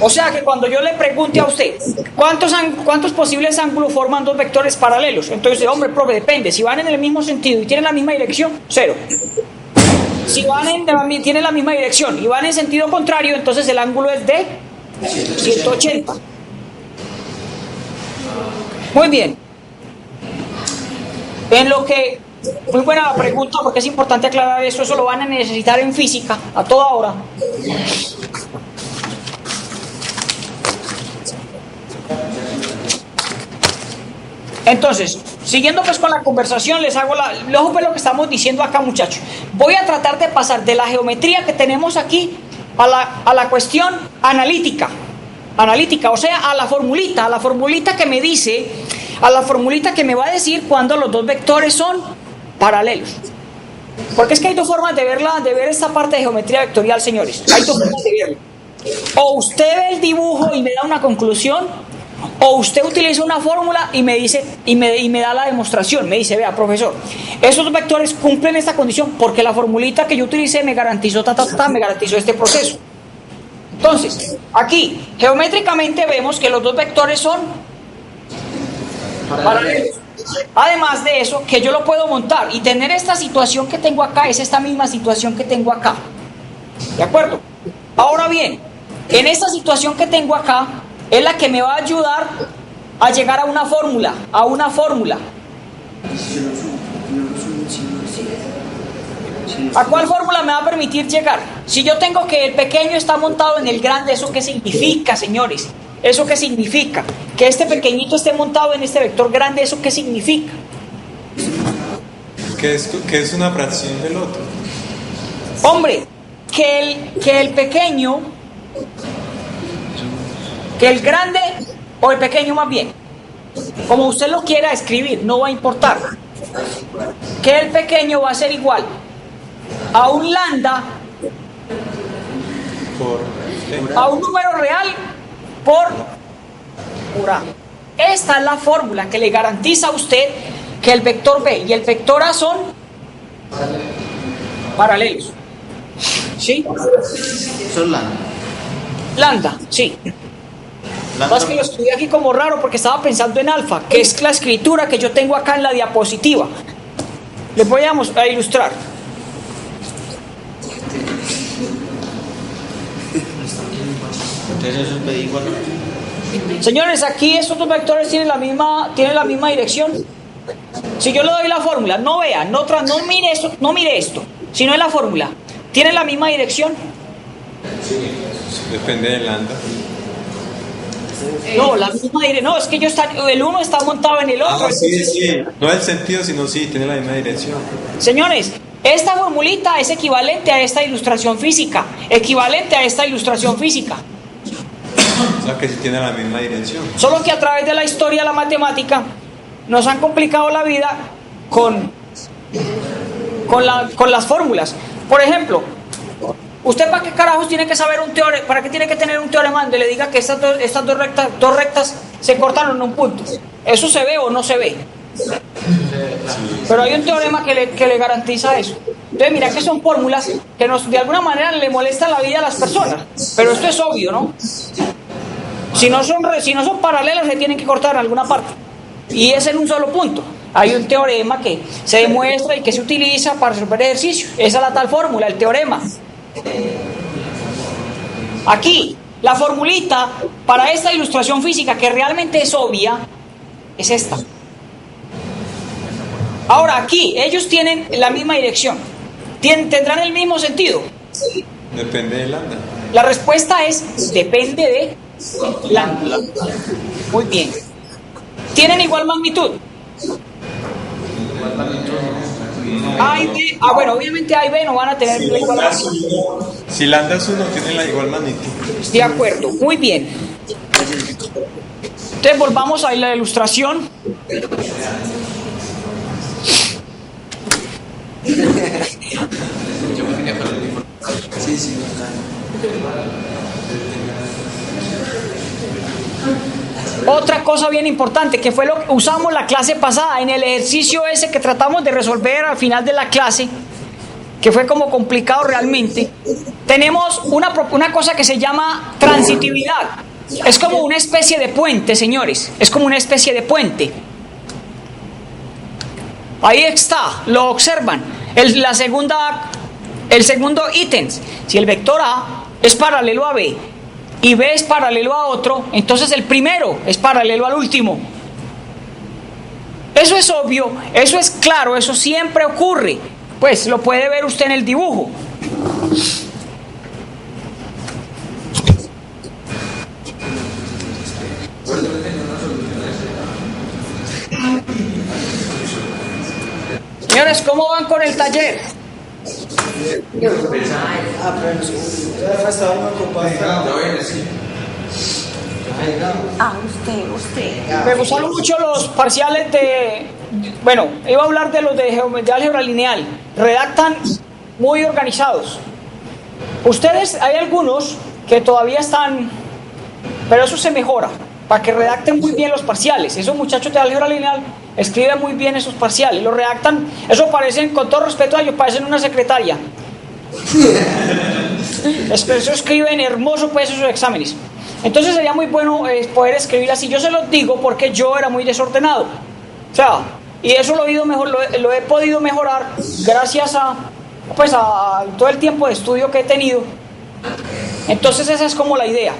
Speaker 1: O sea que cuando yo le pregunte a usted ¿cuántos posibles ángulos forman dos vectores paralelos? Entonces, hombre, profe, depende. Si van en el mismo sentido y tienen la misma dirección, 0. Si tienen la misma dirección y van en sentido contrario, entonces el ángulo es de 180. Muy bien. Muy buena la pregunta, porque es importante aclarar eso. Eso lo van a necesitar en física a toda hora. Entonces, siguiendo pues con la conversación, les hago ojo pues lo que estamos diciendo acá, muchachos. Voy a tratar de pasar de la geometría que tenemos aquí a la cuestión analítica, o sea, a la formulita que me dice, a la formulita que me va a decir cuando los dos vectores son paralelos. Porque es que hay dos formas de ver esta parte de geometría vectorial, señores. Hay dos formas de verlo. O usted ve el dibujo y me da una conclusión, o usted utiliza una fórmula y me dice y me da la demostración. Me dice, vea, profesor, estos dos vectores cumplen esta condición porque la formulita que yo utilicé me garantizó me garantizó este proceso. Entonces, aquí geométricamente vemos que los dos vectores son paralelos. Además de eso, que yo lo puedo montar y tener esta situación que tengo acá es esta misma situación que tengo acá. ¿De acuerdo? Ahora bien, en esta situación que tengo acá es la que me va a ayudar a llegar a una fórmula, ¿A cuál fórmula me va a permitir llegar? Si yo tengo que el pequeño está montado en el grande, ¿eso qué significa, señores? ¿Eso qué significa? Que este pequeñito esté montado en este vector grande, ¿eso qué significa?
Speaker 2: Que es una fracción del otro.
Speaker 1: Hombre, que el pequeño, que el grande o el pequeño más bien, como usted lo quiera escribir, no va a importar, que el pequeño va a ser igual a un lambda a un número real por A. Esta es la fórmula que le garantiza a usted que el vector B y el vector A son paralelos. ¿Sí?
Speaker 3: Son lambda.
Speaker 1: Lambda, sí. Más que lo estudié aquí como raro porque estaba pensando en alfa, que es la escritura que yo tengo acá en la diapositiva. Les voy a ilustrar.
Speaker 3: Entonces eso es B igual.
Speaker 1: Señores, aquí estos dos vectores tienen la misma dirección. Si yo le doy la fórmula, no vea, no mire esto, sino en la fórmula, ¿tienen la misma dirección?
Speaker 2: Depende del lambda.
Speaker 1: No, la misma dirección. No, es que el uno está montado en el otro.
Speaker 2: Sí. No el sentido, sino sí, tiene la misma dirección.
Speaker 1: Señores, Esta formulita es equivalente a esta ilustración física, equivalente a esta ilustración física.
Speaker 2: O sea que sí tiene la misma dirección.
Speaker 1: Solo que a través de la historia de la matemática nos han complicado la vida con las fórmulas. Por ejemplo, ¿usted para qué carajos tiene que saber un teorema? ¿Para qué tiene que tener un teorema donde le diga que estas dos rectas se cortaron en un punto? ¿Eso se ve o no se ve? Pero hay un teorema que le garantiza eso. Entonces mira que son fórmulas que de alguna manera le molestan la vida a las personas. Pero esto es obvio, ¿no? Si no son paralelas, se tienen que cortar en alguna parte. Y es en un solo punto. Hay un teorema que se demuestra y que se utiliza para resolver ejercicios. Esa es la tal fórmula, el teorema. Aquí, la formulita para esta ilustración física que realmente es obvia, es esta. Ahora aquí, ellos tienen la misma dirección. ¿Tendrán el mismo sentido?
Speaker 2: Depende del lambda.
Speaker 1: La respuesta es, depende de lambda. Muy bien. ¿Tienen igual magnitud? A y B. Bueno, obviamente A y B no van a tener la igual magnitud.
Speaker 2: Si lambda es 1, tienen la igual magnitud.
Speaker 1: De acuerdo, muy bien. Entonces volvamos a la ilustración.
Speaker 6: Sí,
Speaker 1: Otra cosa bien importante, que fue lo que usamos la clase pasada, en el ejercicio ese que tratamos de resolver al final de la clase, que fue como complicado realmente, tenemos una cosa que se llama transitividad. Es como una especie de puente, señores, es como una especie de puente. Ahí está, lo observan. El segundo ítem, si el vector A es paralelo a B y B es paralelo a otro, entonces el primero es paralelo al último. Eso es obvio, eso es claro, eso siempre ocurre. Pues lo puede ver usted en el dibujo. Señores, ¿cómo van con el taller?
Speaker 8: Usted.
Speaker 1: Me gustaron mucho los parciales bueno, iba a hablar de los de álgebra lineal. Redactan muy organizados. Ustedes, hay algunos que todavía están, pero eso se mejora, para que redacten muy bien los parciales. Esos muchachos de álgebra lineal escriben muy bien esos parciales, los redactan, eso parecen, con todo respeto a ellos, parecen una secretaria. Eso escriben hermoso pues esos exámenes. Entonces sería muy bueno poder escribir así. Yo se los digo porque yo era muy desordenado. O sea, y eso lo he podido mejorar gracias a todo el tiempo de estudio que he tenido. Entonces esa es como la idea.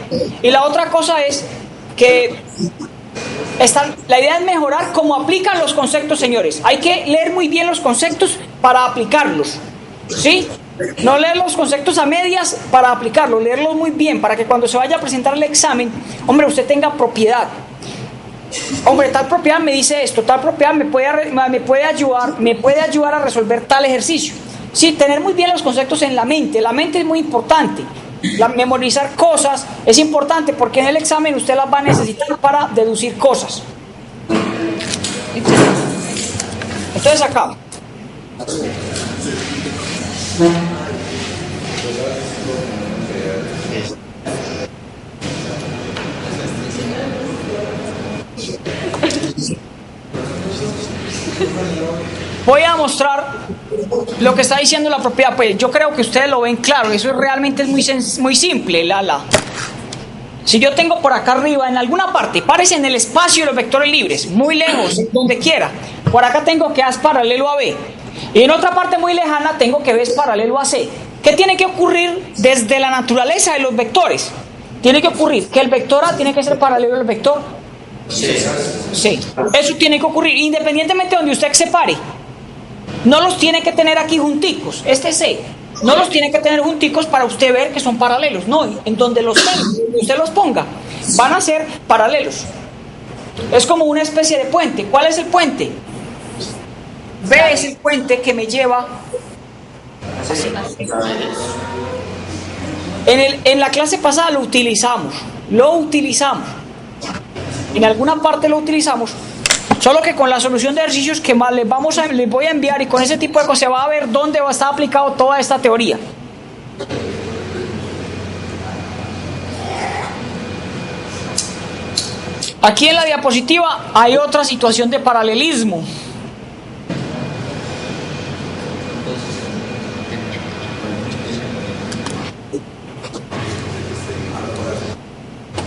Speaker 1: Y la otra cosa es que la idea es mejorar cómo aplican los conceptos, señores. Hay que leer muy bien los conceptos para aplicarlos, ¿sí? No leer los conceptos a medias para aplicarlos, leerlos muy bien para que cuando se vaya a presentar el examen, hombre, usted tenga propiedad. Hombre, tal propiedad me dice esto, tal propiedad me puede ayudar a resolver tal ejercicio. Sí, tener muy bien los conceptos en la mente es muy importante. Memorizar cosas es importante porque en el examen usted las va a necesitar para deducir cosas. Entonces acá voy a mostrar lo que está diciendo la propiedad. Pues yo creo que ustedes lo ven claro. Eso realmente es muy simple. Si yo tengo por acá arriba, en alguna parte, párese en el espacio de los vectores libres, muy lejos, donde quiera. Por acá tengo que A es paralelo a B. Y en otra parte muy lejana tengo que B es paralelo a C. ¿Qué tiene que ocurrir desde la naturaleza de los vectores? Tiene que ocurrir que el vector A tiene que ser paralelo al vector C. Eso tiene que ocurrir independientemente de donde usted se pare. No los tiene que tener aquí junticos. Este C no los tiene que tener junticos para usted ver que son paralelos. No, en donde usted los ponga, van a ser paralelos. Es como una especie de puente. ¿Cuál es el puente? B es el puente que me lleva así. En la clase pasada lo utilizamos. En alguna parte lo utilizamos. Solo que con la solución de ejercicios que más les voy a enviar y con ese tipo de cosas se va a ver dónde va a estar aplicado toda esta teoría. Aquí en la diapositiva hay otra situación de paralelismo.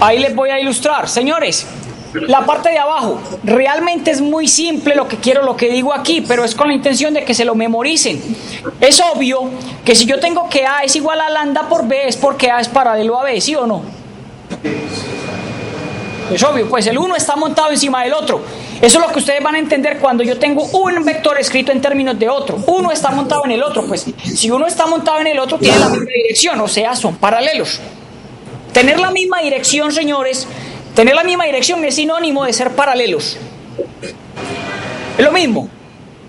Speaker 1: Ahí les voy a ilustrar, señores. La parte de abajo, realmente es muy simple lo que digo aquí, pero es con la intención de que se lo memoricen. Es obvio que si yo tengo que A es igual a lambda por B, es porque A es paralelo a B, ¿sí o no? Es obvio, pues el uno está montado encima del otro. Eso es lo que ustedes van a entender cuando yo tengo un vector escrito en términos de otro. Uno está montado en el otro, pues si uno está montado en el otro tiene la misma dirección, o sea, son paralelos. Tener la misma dirección, señores, tener la misma dirección es sinónimo de ser paralelos. Es lo mismo.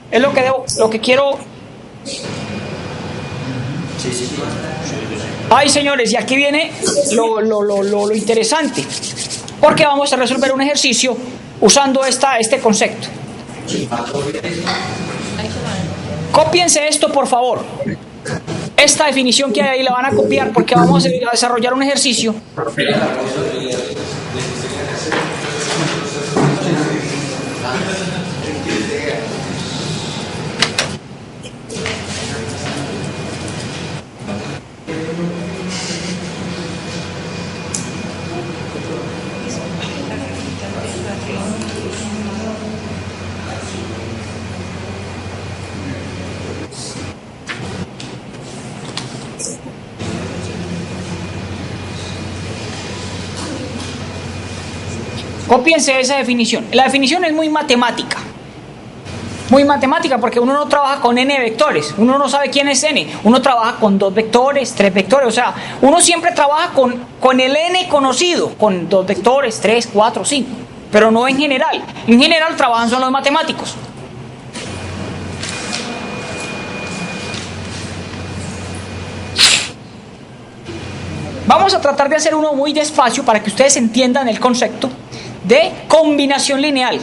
Speaker 1: Es lo que quiero. Ay, señores, y aquí viene lo interesante. Porque vamos a resolver un ejercicio usando este concepto. Cópiense esto, por favor. Esta definición que hay ahí la van a copiar porque vamos a desarrollar un ejercicio. Cópiense esa definición. La definición es muy matemática. Muy matemática porque uno no trabaja con n vectores. Uno no sabe quién es n. Uno trabaja con 2 vectores, 3 vectores. O sea, uno siempre trabaja con el n conocido. Con 2 vectores, 3, 4, 5. Pero no en general. En general trabajan son los matemáticos. Vamos a tratar de hacer uno muy despacio para que ustedes entiendan el concepto de combinación lineal.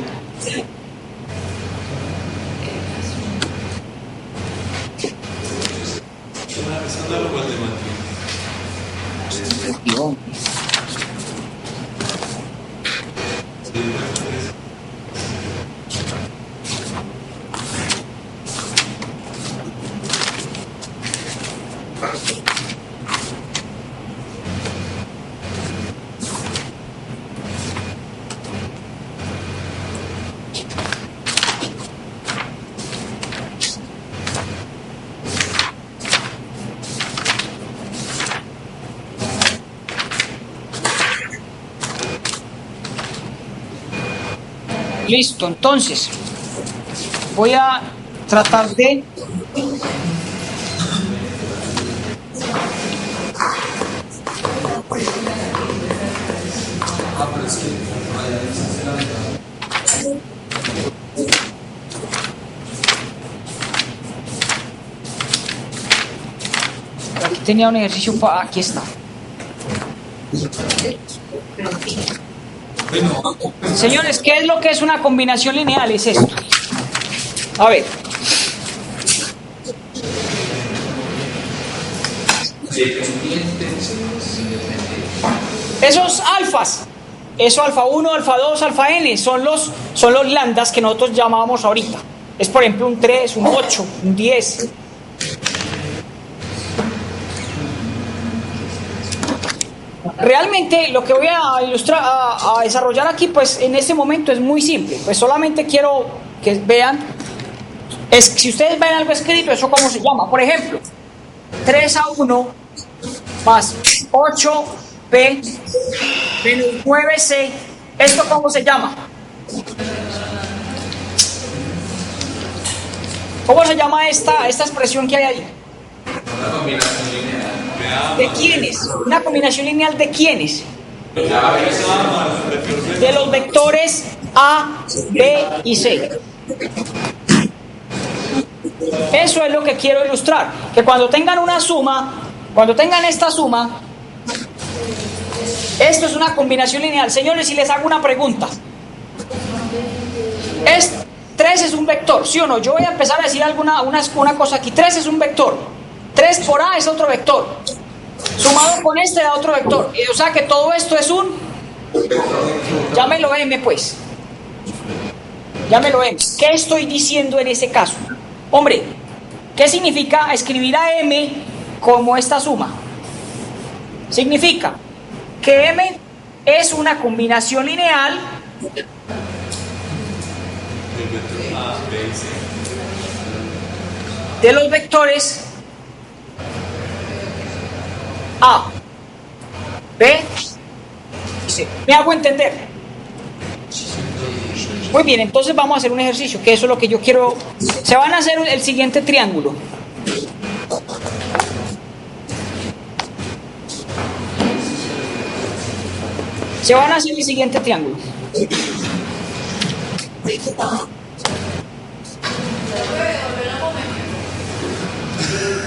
Speaker 1: Listo, entonces voy a tratar de aquí tenía un ejercicio aquí está. Señores, ¿qué es lo que es una combinación lineal? Es esto. A ver. Esos alfas, eso alfa 1, alfa 2, alfa n, son los lambdas que nosotros llamábamos ahorita. Es por ejemplo un 3, un 8, un 10. Realmente lo que voy a ilustrar, a desarrollar aquí, pues en este momento es muy simple. Pues solamente quiero que vean, si ustedes ven algo escrito, ¿eso cómo se llama? Por ejemplo, 3A1 más 8B menos 9C, ¿esto cómo se llama? ¿Cómo se llama esta expresión que hay ahí?
Speaker 4: Una combinación lineal.
Speaker 1: ¿De quiénes? ¿Una combinación lineal de quiénes? De los vectores A, B y C. Eso es lo que quiero ilustrar, que cuando tengan una suma, cuando tengan esta suma, esto es una combinación lineal. Señores, si les hago una pregunta, 3 es un vector, ¿sí o no? Yo voy a empezar a decir una cosa aquí. 3 es un vector, 3 por A es otro vector, sumado con este da otro vector, o sea que todo esto es un, llámelo M pues, llámelo M. ¿Qué estoy diciendo en ese caso? Hombre, ¿qué significa escribir a M como esta suma? Significa que M es una combinación lineal de los vectores A, B y C. ¿Me hago entender? Muy bien, entonces vamos a hacer un ejercicio, que eso es lo que yo quiero. Se van a hacer el siguiente triángulo. Se van a hacer el siguiente triángulo.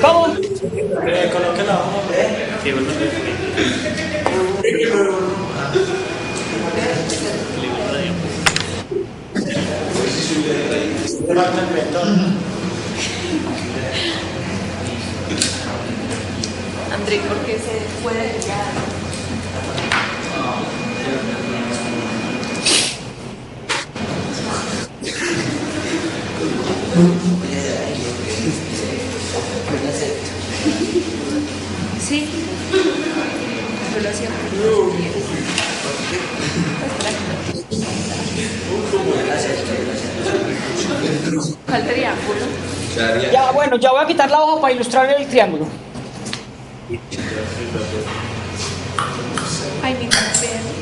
Speaker 1: ¿Cómo?
Speaker 3: Coloque la hoja. Sí, bueno.
Speaker 8: André, ¿por qué se puede llegar? Sí, yo lo hacía. ¿Cuál triángulo?
Speaker 1: Ya, bueno, ya voy a quitar la hoja para ilustrar el triángulo.
Speaker 8: Ay, mi papel.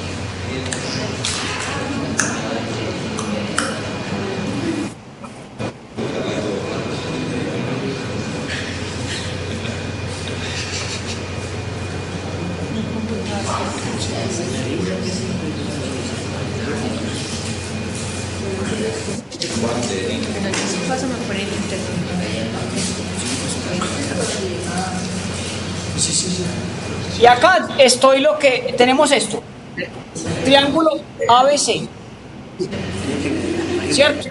Speaker 8: Pásame por el internet.
Speaker 1: Y acá estoy lo que tenemos esto. Triángulo ABC. ¿Cierto?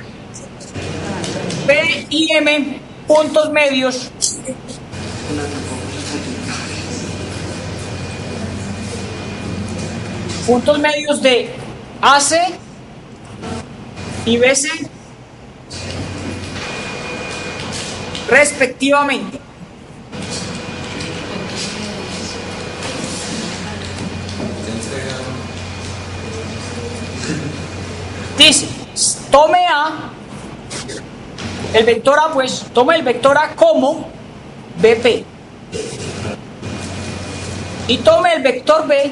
Speaker 1: P y M, puntos medios. Puntos medios de AC y BC respectivamente. Dice, tome A, el vector A, pues, tome el vector A como BP. Y tome el vector B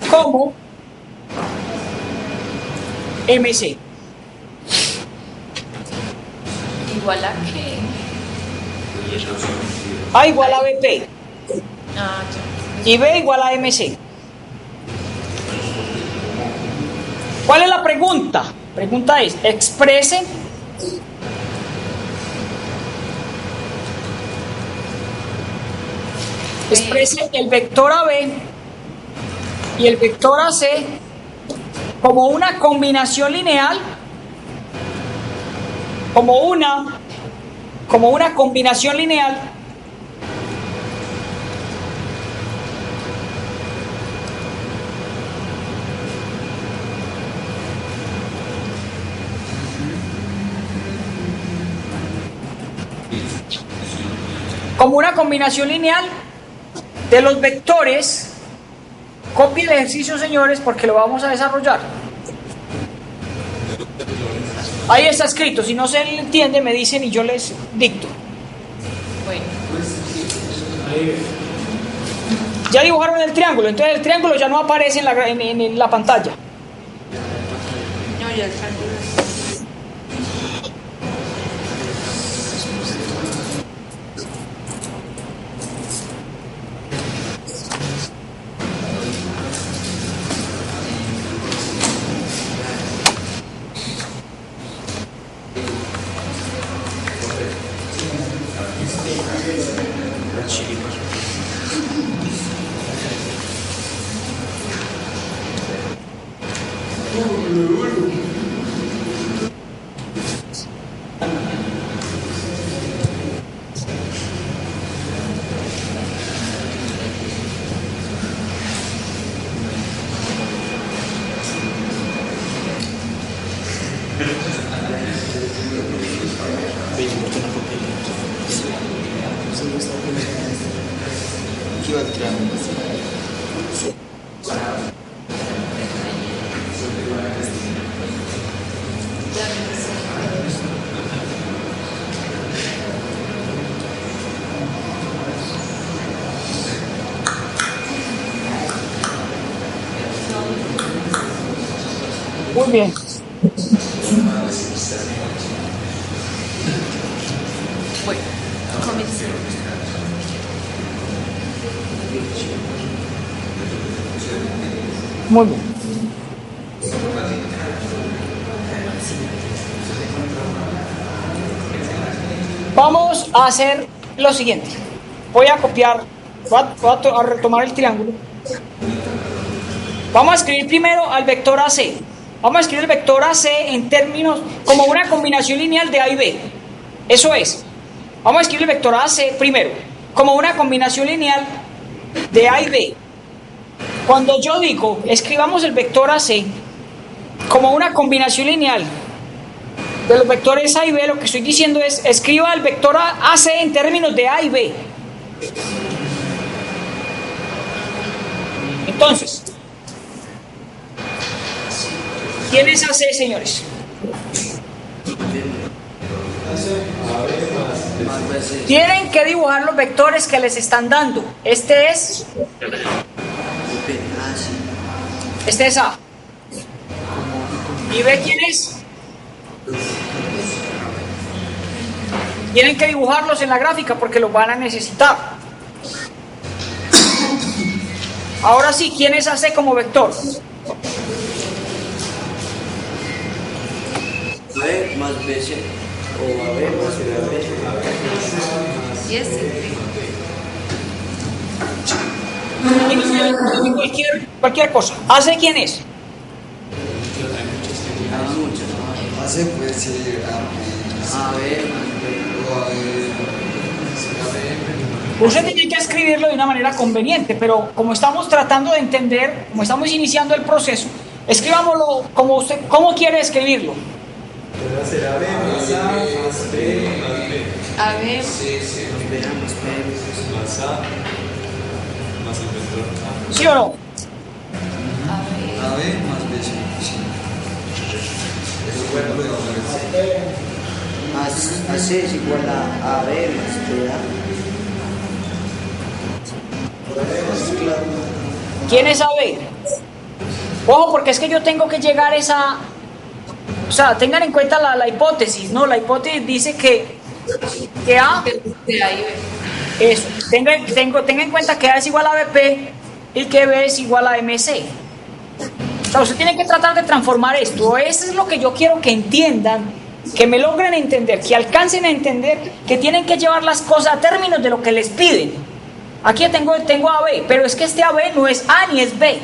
Speaker 1: como MC.
Speaker 8: Igual a qué.
Speaker 1: A igual a BP
Speaker 8: Ah,
Speaker 1: y B igual a MC. ¿Cuál es la pregunta? Pregunta es, exprese el vector AB y el vector AC como una combinación lineal, como una combinación lineal de los vectores. Copie el ejercicio, señores, porque lo vamos a desarrollar. Ahí está escrito, si no se entiende me dicen y yo les dicto.
Speaker 8: bueno.
Speaker 1: Ya dibujaron el triángulo, entonces el triángulo ya no aparece en la pantalla.
Speaker 8: No, ya el triángulo.
Speaker 3: Las chiripas. ¿Qué va a tirar?
Speaker 1: Muy bien.
Speaker 8: Bueno, comencemos.
Speaker 1: Muy bien. Vamos a hacer lo siguiente. Voy a copiar, voy a retomar el triángulo. Vamos a escribir primero al vector AC. Vamos a escribir el vector AC en términos como una combinación lineal de A y B. Eso es. Vamos a escribir el vector AC primero como una combinación lineal de A y B. Cuando yo digo escribamos el vector AC como una combinación lineal de los vectores A y B, lo que estoy diciendo es escriba el vector AC en términos de A y B. Entonces, ¿quién es AC, señores? Tienen que dibujar los vectores que les están dando. Este es A. ¿Y B quién es? Tienen que dibujarlos en la gráfica porque los van a necesitar. Ahora sí, ¿quién es AC como vector?
Speaker 5: AB más BC o AB más BC.
Speaker 8: Y ese.
Speaker 1: Cualquier cosa. ¿AC quién es?
Speaker 6: Hace puede ser
Speaker 5: AB más B.
Speaker 1: Usted tiene que escribirlo de una manera conveniente, pero como estamos tratando de entender, como estamos iniciando el proceso, escribámoslo como usted, ¿cómo quiere escribirlo?
Speaker 2: Será B más A más B más B.
Speaker 8: A ver,
Speaker 5: B más B.
Speaker 2: Más A más el vector A.
Speaker 1: ¿Sí o no?
Speaker 6: AB más B. Sí. Eso fue lo de
Speaker 5: AC es igual a AB más BA.
Speaker 1: ¿Quién es AB? Ojo, porque es que yo tengo que llegar a esa... O sea, tengan en cuenta la hipótesis, ¿no? La hipótesis dice que A...
Speaker 8: de ahí ve.
Speaker 1: Eso. Tenga en cuenta que A es igual a BP y que B es igual a MC. O sea, usted tiene que tratar de transformar esto. Eso es lo que yo quiero que entiendan, que me logren entender, que alcancen a entender que tienen que llevar las cosas a términos de lo que les piden. Aquí tengo AB, pero es que este AB no es A ni es B.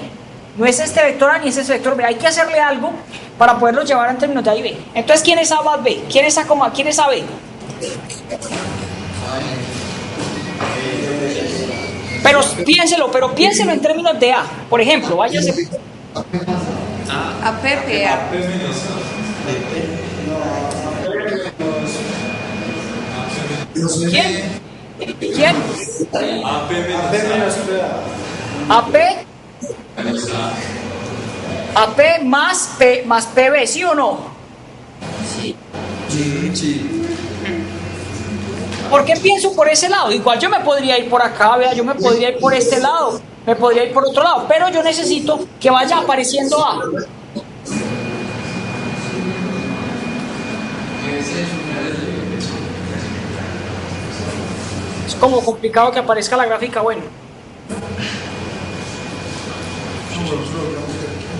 Speaker 1: No es este vector A ni es este vector B. Hay que hacerle algo para poderlo llevar en términos de A y B. Entonces, ¿quién es A más B? ¿Quién es A como A? ¿Quién es AB? Pero piénselo en términos de A. Por ejemplo, váyase.
Speaker 8: A Pepe, a
Speaker 1: ¿Quién? ¿Quién?
Speaker 2: AP menos
Speaker 1: AP. AP más PB, ¿sí o no?
Speaker 6: Sí.
Speaker 1: ¿Por qué pienso por ese lado? Igual yo me podría ir por acá, vea, yo me podría ir por este lado, me podría ir por otro lado, pero yo necesito que vaya apareciendo A. Es como complicado que aparezca la gráfica, bueno.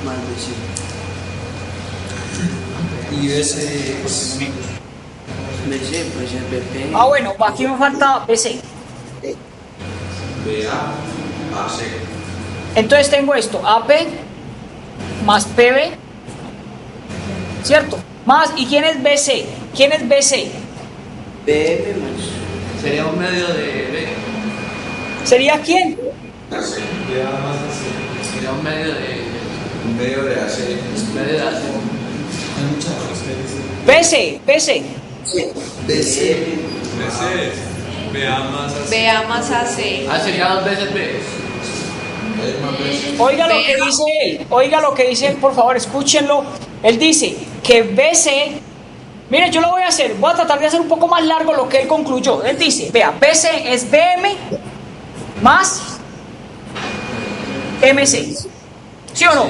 Speaker 5: Más BC.
Speaker 6: Y ese es
Speaker 5: BC puede ser BP.
Speaker 1: Ah, bueno, aquí me falta BC.
Speaker 4: BA, AC.
Speaker 1: Entonces tengo esto, AP más PB, ¿cierto? Más, ¿y quién es BC? ¿Quién es BC?
Speaker 5: BM más.
Speaker 7: Sería un medio de B.
Speaker 1: ¿Sería quién?
Speaker 7: Sería un medio de
Speaker 4: Un medio de AC.
Speaker 7: medio de AC.
Speaker 1: BC, BC.
Speaker 5: BC.
Speaker 2: BA más así.
Speaker 8: BA más AC.
Speaker 7: Ah, sería 2 veces B.
Speaker 1: Oiga lo que dice él, oiga lo que dice él, por favor, escúchenlo. Él dice que BC, mire, yo lo voy a hacer, voy a tratar de hacer un poco más largo lo que él concluyó. Él dice, vea, BC es BM más MC, ¿sí o no?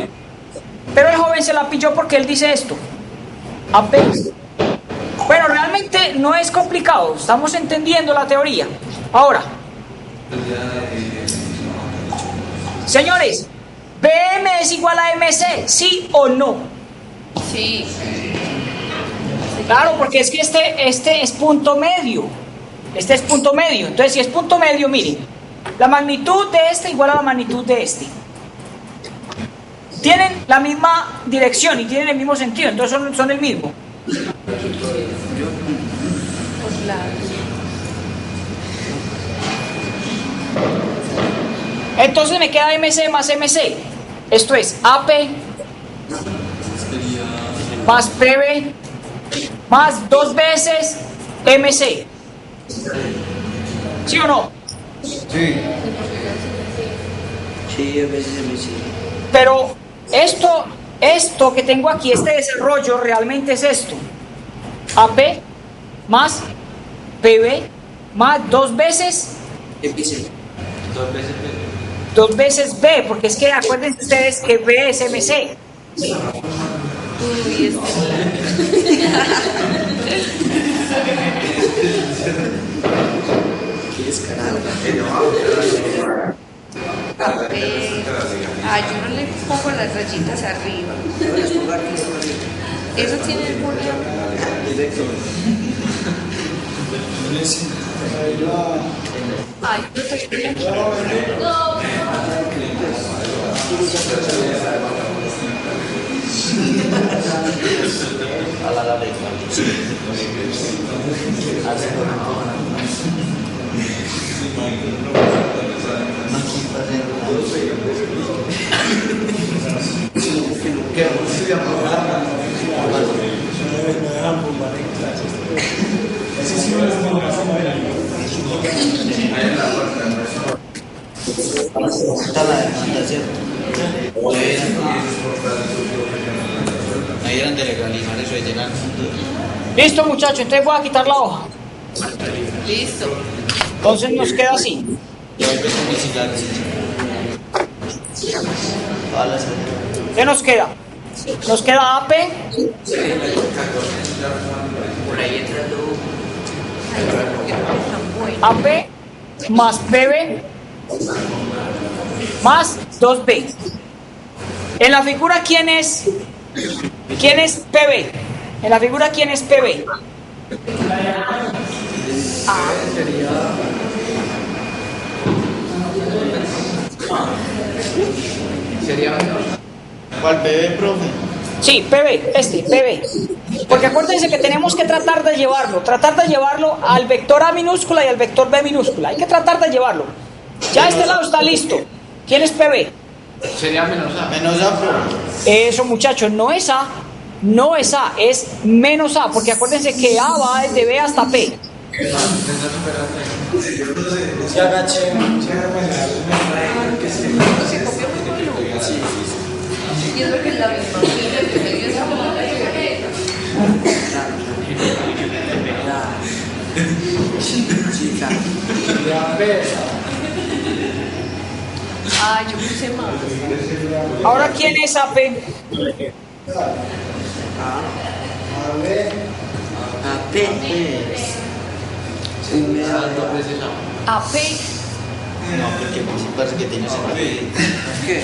Speaker 1: Pero el joven se la pilló porque él dice esto, AP. Bueno, realmente no es complicado, estamos entendiendo la teoría. Ahora, señores, BM es igual a MC, ¿sí o no?
Speaker 8: Sí.
Speaker 1: Claro, porque es que este es punto medio. Este es punto medio. Entonces, si es punto medio, miren, la magnitud de este igual a la magnitud de este. Tienen la misma dirección y tienen el mismo sentido, entonces son el mismo.
Speaker 8: Por lados.
Speaker 1: Entonces me queda MC más MC. Esto es AP más PB más 2 veces MC. ¿Sí o no?
Speaker 6: Sí.
Speaker 5: Sí, a veces MC.
Speaker 1: Pero esto que tengo aquí, este desarrollo realmente es esto. AP más PB más 2 veces
Speaker 5: MC.
Speaker 7: 2 veces B.
Speaker 1: 2 veces B, porque es que acuérdense ustedes que B es MC.
Speaker 8: Uy,
Speaker 5: ¿Qué descarado?
Speaker 8: yo no le pongo las rayitas arriba.
Speaker 5: No las pongo aquí, las pongo arriba.
Speaker 8: Eso tiene el borde.
Speaker 5: Directo.
Speaker 8: Ay, no te no.
Speaker 7: A la ley.
Speaker 5: Está la demanda, ¿cierto?
Speaker 7: Ahí eran de legalizar eso de llenar.
Speaker 1: Listo, muchachos, entonces voy a quitar la hoja.
Speaker 8: Listo.
Speaker 1: Entonces nos queda así.
Speaker 7: Y ahí ves como cigarros. Todas las
Speaker 1: ¿Qué nos queda? Nos queda AP
Speaker 5: Por ahí entrando.
Speaker 8: Ay, porque no es tan bueno.
Speaker 1: AP más PB más 2B. En la figura, ¿quién es PB? En la figura, ¿quién es PB?
Speaker 7: Sería menor. ¿Cuál bebé, profe?
Speaker 1: Sí, PB, PB. Porque acuérdense que tenemos que tratar de llevarlo al vector A minúscula y al vector B minúscula. Hay que tratar de llevarlo. Ya este lado está listo. ¿Quién es PB?
Speaker 7: Sería menos A. Menos A, profe.
Speaker 1: Eso, muchachos, no es A, es menos A, porque acuérdense que A va desde B hasta P.
Speaker 8: Y es lo que es la misma fila que me dio esa mamá de violeta. Ah, yo puse más.
Speaker 1: Ahora, ¿quién es AP?
Speaker 8: AP.
Speaker 7: No, porque parece que tiene ese papel.
Speaker 5: ¿Qué?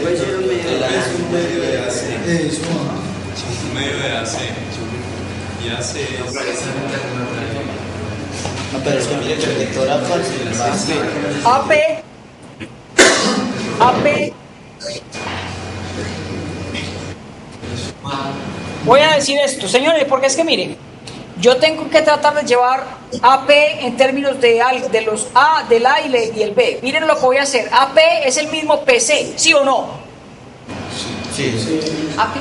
Speaker 5: Puede ser un medio de
Speaker 2: Es un medio de AC.
Speaker 6: Eso.
Speaker 2: Un medio de AC. Y AC es.
Speaker 3: pero es que mire que el vector actual es más B.
Speaker 1: AP. Voy a decir esto, señores, porque es que miren, yo tengo que tratar de llevar AP en términos de los A, del A y el B. Miren lo que voy a hacer. AP es el mismo PC, ¿sí o no?
Speaker 3: Sí.
Speaker 8: AP.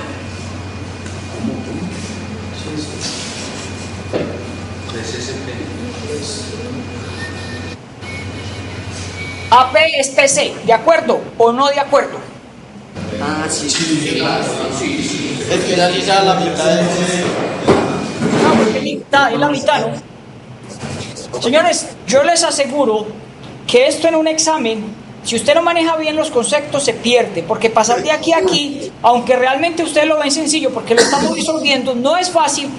Speaker 1: AP es PC, ¿de acuerdo o no de acuerdo?
Speaker 5: Ah, sí.
Speaker 3: Es que ya quizá la mitad de...
Speaker 1: No, porque es la mitad, ¿no? Señores, yo les aseguro que esto en un examen, si usted no maneja bien los conceptos, se pierde, porque pasar de aquí a aquí, aunque realmente ustedes lo ven sencillo, porque lo estamos resolviendo, no es fácil.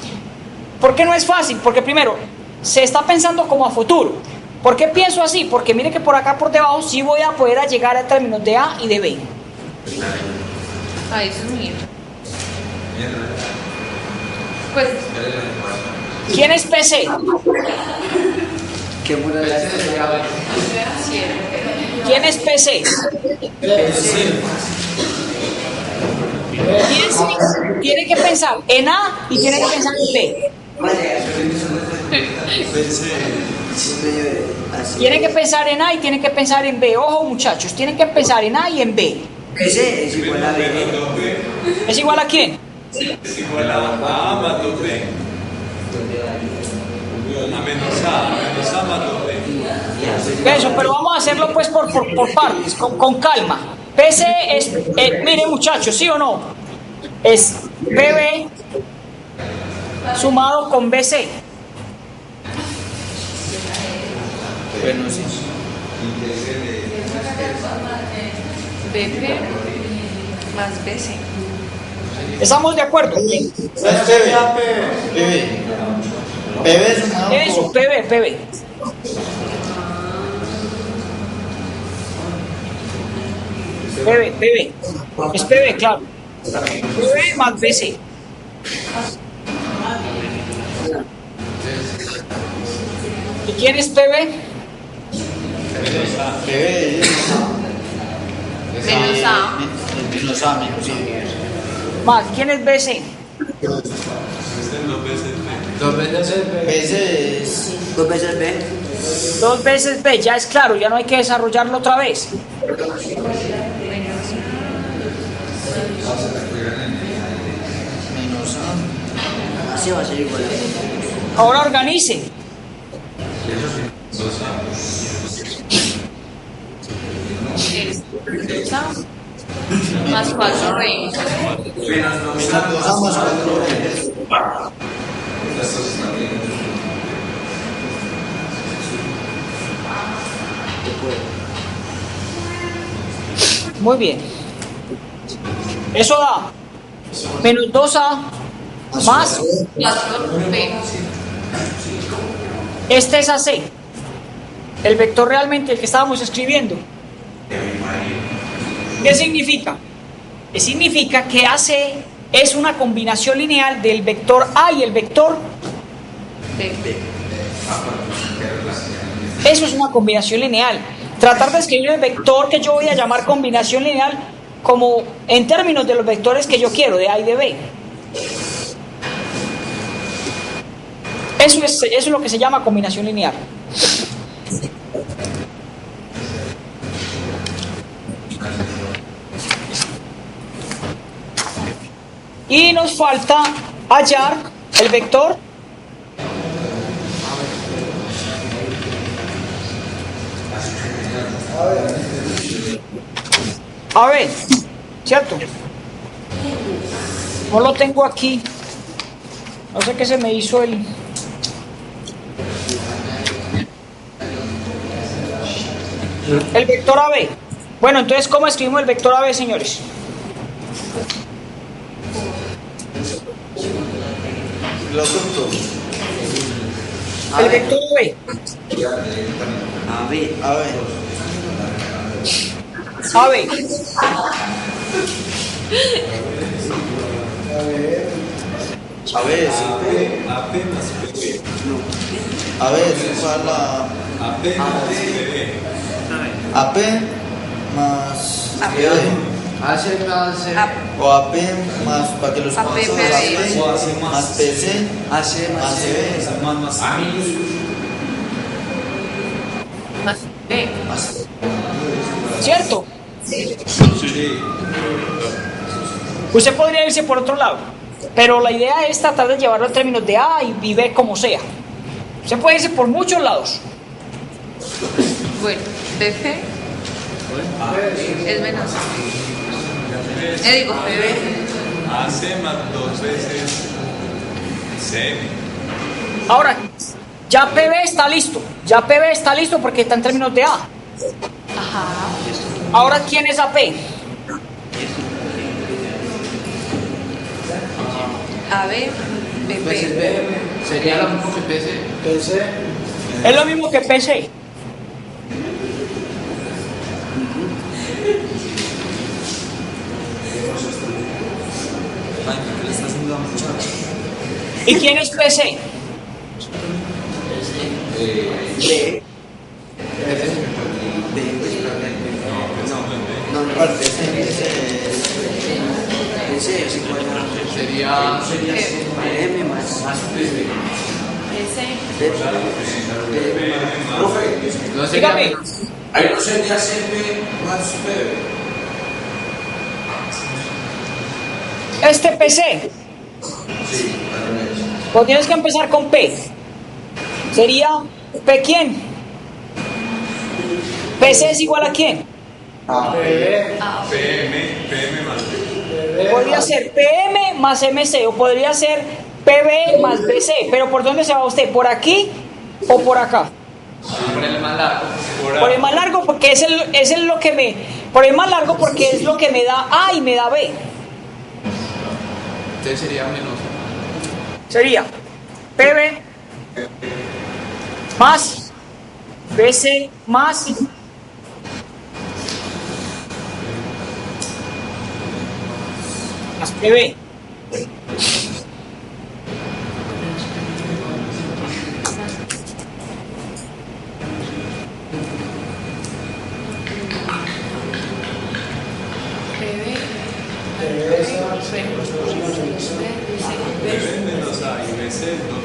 Speaker 1: ¿Por qué no es fácil? Porque primero, se está pensando como a futuro. ¿Por qué pienso así? Porque mire que por acá por debajo sí voy a poder llegar a términos de A y de B.
Speaker 8: Ah, eso es mío. Pues,
Speaker 1: ¿Quién es PC?
Speaker 5: ¿Qué buena la
Speaker 1: ¿Quién es PC? Tiene que pensar en A y tiene que pensar en B. Tiene que pensar en A y tiene que pensar en B. Ojo, muchachos, tienen que pensar en A y en B.
Speaker 5: Ese es igual a B.
Speaker 1: ¿Es igual a quién?
Speaker 2: Es igual a A más 2B. A menos A más 2B.
Speaker 1: Eso, pero vamos a hacerlo pues por partes, con calma. PC es, miren muchachos, ¿sí o no? Es BB sumado con BC.
Speaker 3: Bueno, sí.
Speaker 8: BP más BC.
Speaker 1: ¿Estamos de acuerdo?
Speaker 3: Es PB. PB sumado
Speaker 1: Eso,
Speaker 3: con...
Speaker 1: PB. PB. Es PB, claro. PB más BC. ¿Y quién es PB?
Speaker 3: PB
Speaker 8: Menos A.
Speaker 3: menos A, menos A.
Speaker 1: Más, ¿quién es BC?
Speaker 3: Dos veces es...
Speaker 5: Dos veces B.
Speaker 1: 2 veces B, ya es claro, ya no hay que desarrollarlo otra vez.
Speaker 3: menos A.
Speaker 5: Así va a ser igual a B.
Speaker 1: Ahora organicen.
Speaker 8: Es A más 4B.
Speaker 3: Dos A más 4B.
Speaker 1: Muy bien. Eso da menos 2A más
Speaker 8: 4B.
Speaker 1: este es AC. El vector realmente el que estábamos escribiendo. ¿Qué significa? Significa que AC es una combinación lineal del vector A y el vector.
Speaker 8: B.
Speaker 1: Eso es una combinación lineal. Tratar de escribir el vector que yo voy a llamar combinación lineal como en términos de los vectores que yo quiero, de A y de B. Eso es lo que se llama combinación lineal. Y nos falta hallar el vector A ver, ¿cierto? No lo tengo aquí. No sé qué se me hizo el vector AB. Bueno, entonces, ¿cómo escribimos el vector AB, señores?
Speaker 3: Los puntos.
Speaker 1: El vector AB.
Speaker 5: A B.
Speaker 3: A ver.
Speaker 1: AB.
Speaker 3: A ver,
Speaker 2: AP más PB.
Speaker 3: A ver, es igual a
Speaker 2: AP más BB.
Speaker 3: AP más BB.
Speaker 4: AC más
Speaker 3: O AP más, para que los
Speaker 8: AP,
Speaker 3: conozcan,
Speaker 8: PB.
Speaker 6: O AC
Speaker 3: más PC
Speaker 6: AC
Speaker 3: más CB.
Speaker 6: más
Speaker 8: Más B.
Speaker 1: ¿Cierto?
Speaker 2: Sí.
Speaker 1: Usted podría irse por otro lado, pero la idea es tratar de llevarlo en términos de A y B como sea. Usted puede irse por muchos lados.
Speaker 8: Bueno, BC es menos A. Digo, PB.
Speaker 2: AC más 2 veces CM.
Speaker 1: Ahora, ya PB está listo. Ya PB está listo porque está en términos de A.
Speaker 8: Ajá.
Speaker 1: Ahora, ¿quién es AP?
Speaker 8: AB, BP.
Speaker 4: sería lo mismo que PC.
Speaker 1: Es lo mismo que PC.
Speaker 6: Ay, ¿por qué le estás haciendo la muchacha?
Speaker 1: ¿Y quién es PC?
Speaker 4: Sería
Speaker 5: M más
Speaker 8: PC.
Speaker 4: no sería
Speaker 1: Dígame.
Speaker 4: ahí no sería CP más PB.
Speaker 1: Este PC. Pues tienes que empezar con P. Sería P quién. PC es igual a quién.
Speaker 2: PM más B.
Speaker 1: Podría ser PM más MC o podría ser PB más BC. Pero ¿por dónde se va usted? ¿Por aquí o por acá?
Speaker 4: Por el más largo.
Speaker 1: Por el más largo porque es lo que me. Por el más largo porque es lo que me da A y me da B.
Speaker 4: Entonces sería menos.
Speaker 1: Sería PB más BC más PB.
Speaker 2: BB menos A y BC 2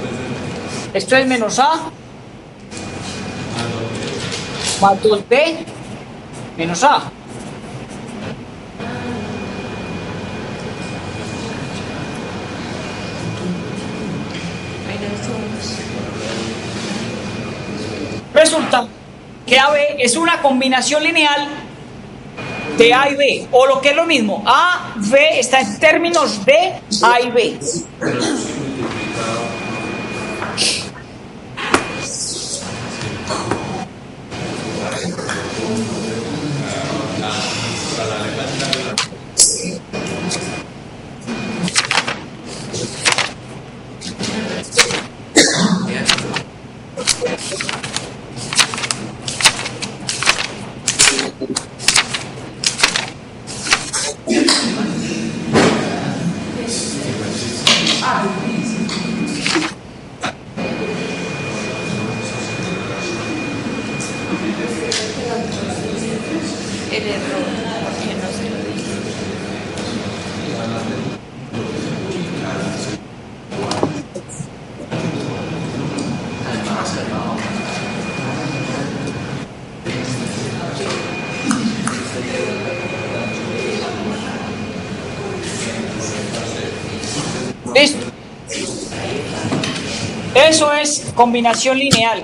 Speaker 2: veces.
Speaker 1: Esto es menos A más 2B menos A. Resulta que AB es una combinación lineal de A y B, o lo que es lo mismo, A, B está en términos de A y B.
Speaker 8: El error, que no se lo dije.
Speaker 1: Listo. Eso es combinación lineal.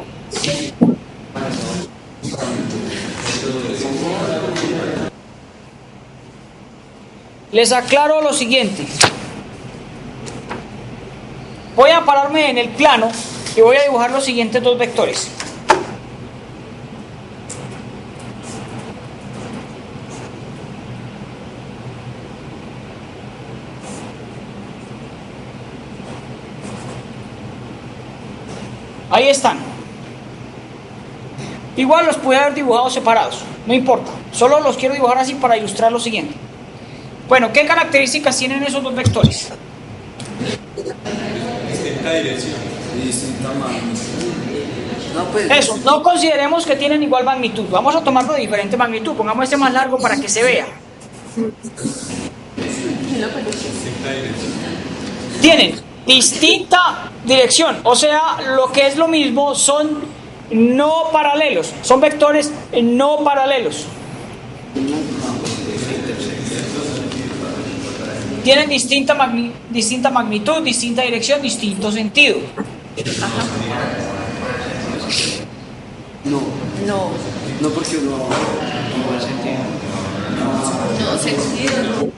Speaker 1: Les aclaro lo siguiente. Voy a pararme en el plano y voy a dibujar los siguientes dos vectores. Ahí están. Igual los pude haber dibujado separados, no importa. Solo los quiero dibujar así para ilustrar lo siguiente. Bueno, ¿qué características tienen esos dos vectores?
Speaker 2: Distinta dirección.
Speaker 6: Y distinta magnitud.
Speaker 5: No, pues.
Speaker 1: Eso, no consideremos que tienen igual magnitud. Vamos a tomarlo de diferente magnitud. Pongamos este más largo para que se vea. Tienen distinta dirección. O sea, lo que es lo mismo, son no paralelos. Son vectores no paralelos. Tienen distinta magnitud, distinta dirección, distinto sentido.
Speaker 5: No,
Speaker 8: No,
Speaker 5: no porque uno.
Speaker 8: no sentido.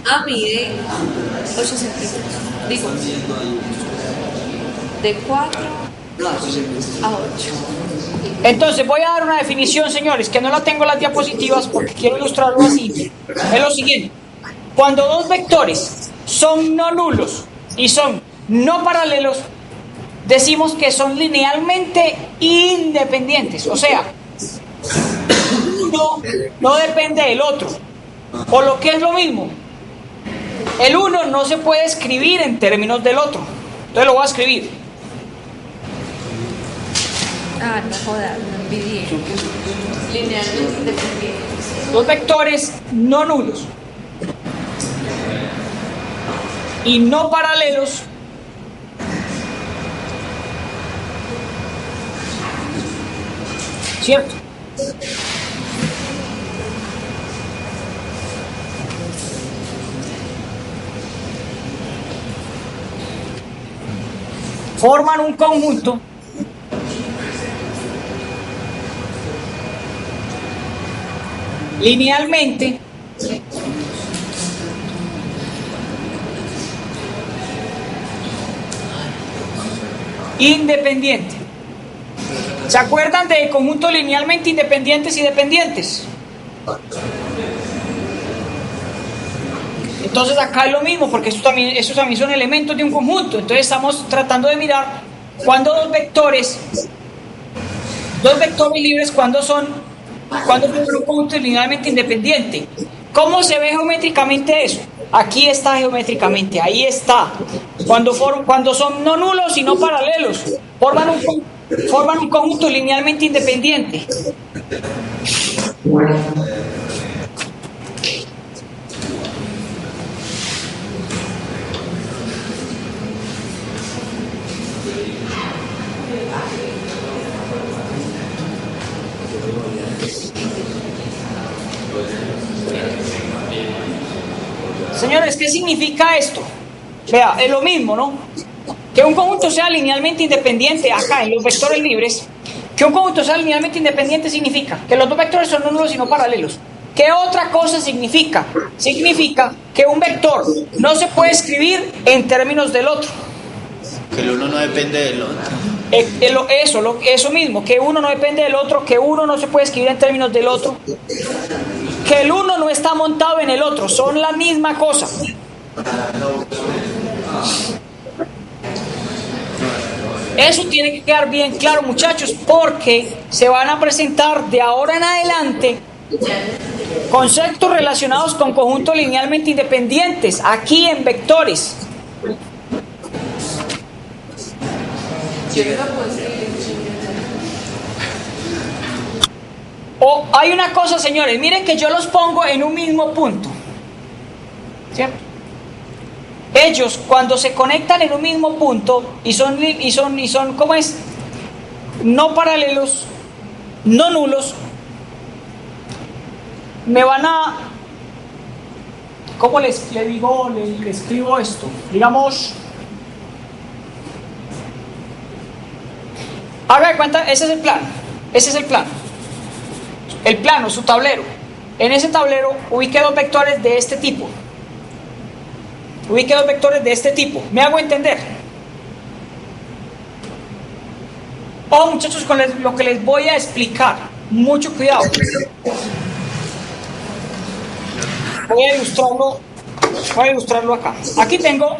Speaker 8: A mide 8 centímetros. Digo, de 4 a 8.
Speaker 1: Entonces voy a dar una definición, señores, que no la tengo en las diapositivas porque quiero ilustrarlo así. Es lo siguiente: cuando dos vectores son no nulos y son no paralelos, decimos que son linealmente independientes. O sea, uno no depende del otro. O lo que es lo mismo, el uno no se puede escribir en términos del otro. Entonces lo voy a escribir.
Speaker 8: Ah, no jodas, no envidié. Linealmente independientes.
Speaker 1: Dos vectores no nulos y no paralelos ¿cierto? Forman un conjunto linealmente independiente. ¿Se acuerdan de conjuntos linealmente independientes y dependientes? Entonces acá es lo mismo, porque esos también son elementos de un conjunto. Entonces estamos tratando de mirar cuando dos vectores libres, cuando son un conjunto linealmente independiente. ¿Cómo se ve geométricamente eso? Aquí está geométricamente, ahí está. Cuando son no nulos y no paralelos, forman un conjunto linealmente independiente. Señores, ¿qué significa esto? Vea, es lo mismo, ¿no? Que un conjunto sea linealmente independiente acá en los vectores libres. Que un conjunto sea linealmente independiente significa que los dos vectores son no nulos y no paralelos. ¿Qué otra cosa significa? Significa que un vector no se puede escribir en términos del otro.
Speaker 3: Que el uno no depende del otro.
Speaker 1: Eso mismo, que uno no depende del otro, que uno no se puede escribir en términos del otro, que el uno no está montado en el otro, son la misma cosa. Eso tiene que quedar bien claro, muchachos, porque se van a presentar de ahora en adelante conceptos relacionados con conjuntos linealmente independientes, aquí en vectores.
Speaker 8: Yo no puedo escribir.
Speaker 1: O hay una cosa, señores, miren que yo los pongo en un mismo punto, ¿cierto? Ellos cuando se conectan en un mismo punto y son ¿cómo es? No paralelos, no nulos, me van a, ¿cómo le escribo esto? Digamos, haga de cuenta, ese es el plan. El plano, su tablero. En ese tablero ubique dos vectores de este tipo. ¿Me hago entender? Oh, muchachos, con lo que les voy a explicar. Mucho cuidado. Voy a ilustrarlo acá. Aquí tengo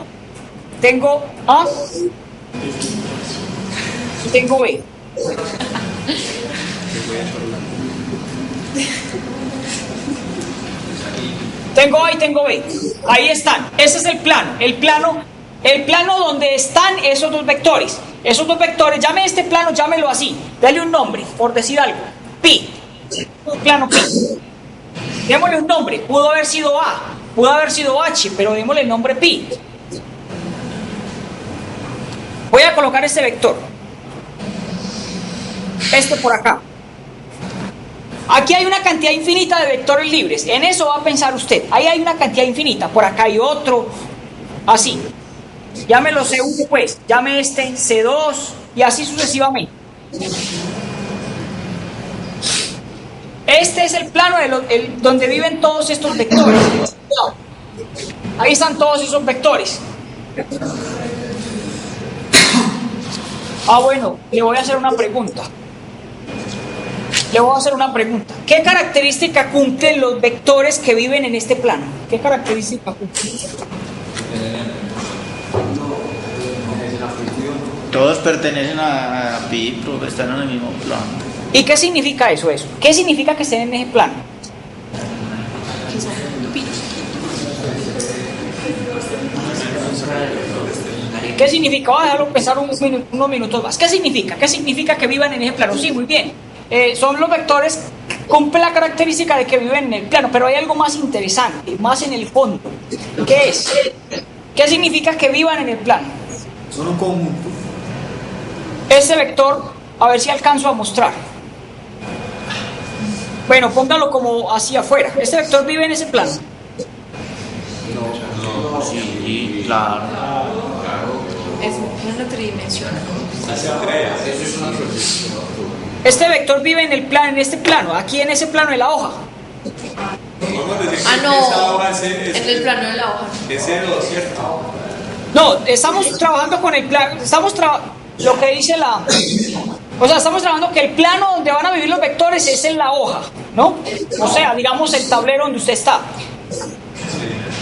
Speaker 1: Tengo B. Tengo A y tengo B. Ahí están. Ese es el plano. El plano donde están esos dos vectores. Esos dos vectores, llame este plano, llámelo así. Dale un nombre, por decir algo. Pi. Un plano pi. Démosle un nombre. Pudo haber sido A, pudo haber sido H, pero démosle el nombre pi. Voy a colocar este vector. Este por acá. Aquí hay una cantidad infinita de vectores libres. En eso va a pensar usted. Ahí hay una cantidad infinita. Por acá hay otro. Así. Llámelo C1 pues. Llame este C2 y así sucesivamente. Este es el plano donde viven todos estos vectores. Ahí están todos esos vectores. Bueno, le voy a hacer una pregunta. ¿Qué característica cumplen los vectores que viven en este plano? ¿Qué característica cumplen?
Speaker 3: Todos pertenecen a pi, pero están en el mismo plano.
Speaker 1: ¿Y qué significa eso? ¿Qué significa que estén en ese plano? ¿Qué significa? Voy a dejarlo pensar unos minutos más. ¿Qué significa? ¿Qué significa que vivan en ese plano? Sí, muy bien. Son los vectores, cumplen la característica de que viven en el plano, pero hay algo más interesante, más en el fondo. ¿Qué es? ¿Qué significa que vivan en el plano?
Speaker 6: Son un conjunto.
Speaker 1: Ese vector, a ver si alcanzo a mostrar. Bueno, póngalo como hacia afuera. ¿Este vector vive en ese plano?
Speaker 3: No, sí, claro.
Speaker 8: Es una tridimensional.
Speaker 1: Este vector vive en este plano, aquí en ese plano de la hoja.
Speaker 8: Ah, no, en el plano de la hoja.
Speaker 2: Es cero, ¿cierto?
Speaker 1: No, estamos trabajando con el plano, lo que dice estamos trabajando que el plano donde van a vivir los vectores es en la hoja, ¿no? O sea, digamos el tablero donde usted está.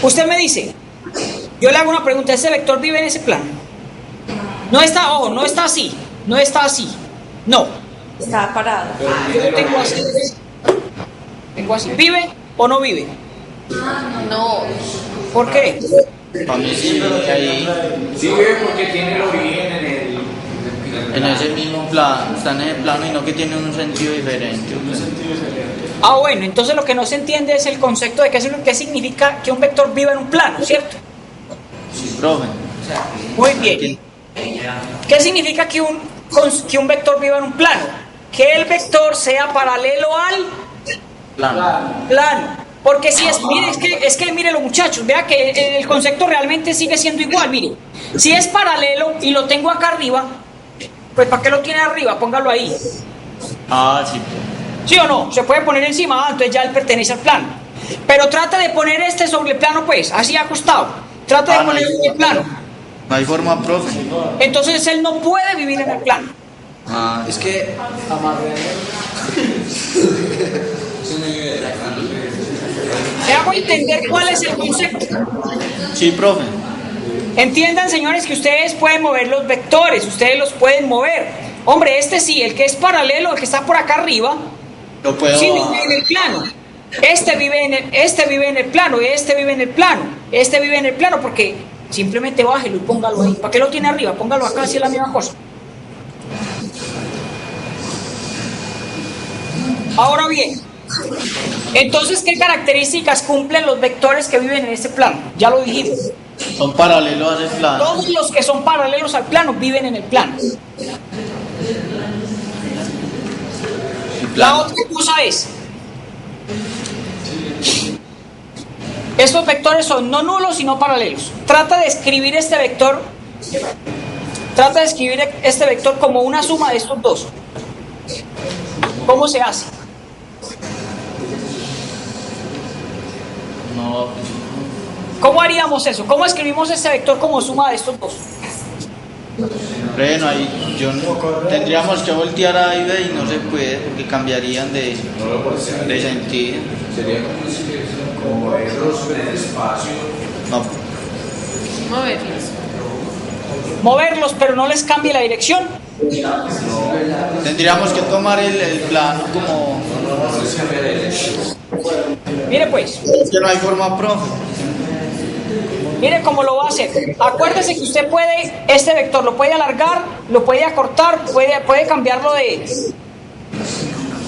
Speaker 1: Usted me dice, yo le hago una pregunta, ¿ese vector vive en ese plano? No está, no está así, no.
Speaker 8: Está parado.
Speaker 1: Yo lo tengo así. ¿Vive o no vive?
Speaker 8: No.
Speaker 1: ¿Por qué?
Speaker 3: Para mí sí, que ahí,
Speaker 4: Sí, ve porque tiene el origen
Speaker 3: en ese mismo plano, está en ese plano y no que tiene un sentido diferente.
Speaker 1: Bueno, entonces lo que no se entiende es el concepto de qué significa que un vector viva en un plano, ¿cierto?
Speaker 3: Sí, profe.
Speaker 1: Muy bien. ¿Qué significa que un vector viva en un plano? Que el vector sea paralelo al plano. Porque si es que mire los muchachos, vea que el concepto realmente sigue siendo igual, mire. Si es paralelo y lo tengo acá arriba, pues ¿para qué lo tiene arriba? Póngalo ahí.
Speaker 3: Sí.
Speaker 1: ¿Sí o no? Se puede poner encima, entonces ya él pertenece al plano. Pero trata de poner este sobre el plano, pues, así acostado. Trata de ponerlo en el plano.
Speaker 3: No hay forma, profe.
Speaker 1: Entonces él no puede vivir en el plano.
Speaker 6: Es que
Speaker 1: ¿Me hago entender cuál es el concepto?
Speaker 3: Sí, profe.
Speaker 1: Entiendan, señores, que ustedes pueden mover los vectores, ustedes los pueden mover. Hombre, este sí, el que es paralelo, el que está por acá arriba,
Speaker 3: Lo puedo.
Speaker 1: sí vive en el plano. Este vive en el plano, este vive en el plano, este vive en el plano, porque simplemente bájelo y póngalo ahí. ¿Para qué lo tiene arriba? Póngalo acá, si es la misma cosa. Ahora bien, entonces, ¿qué características cumplen los vectores que viven en este plano? Ya lo dijimos.
Speaker 3: Son paralelos a ese plano.
Speaker 1: Todos los que son paralelos al plano viven en el plano. La otra cosa es, estos vectores son no nulos sino paralelos. Trata de escribir este vector como una suma de estos dos. ¿Cómo se hace?
Speaker 3: No,
Speaker 1: ¿Cómo haríamos eso? ¿Cómo escribimos este vector como suma de estos dos?
Speaker 3: bueno, ahí tendríamos que voltear a y B y no se puede porque cambiarían de sentido.
Speaker 4: Sería como moverlos en el espacio.
Speaker 3: No,
Speaker 8: Moverlos.
Speaker 1: Moverlos, pero no les cambie la dirección.
Speaker 3: Tendríamos que tomar el plano como...
Speaker 1: Mire pues,
Speaker 3: Es que no hay forma, profe.
Speaker 1: mire cómo lo va a hacer. Acuérdese que usted puede, este vector lo puede alargar, lo puede acortar, puede cambiarlo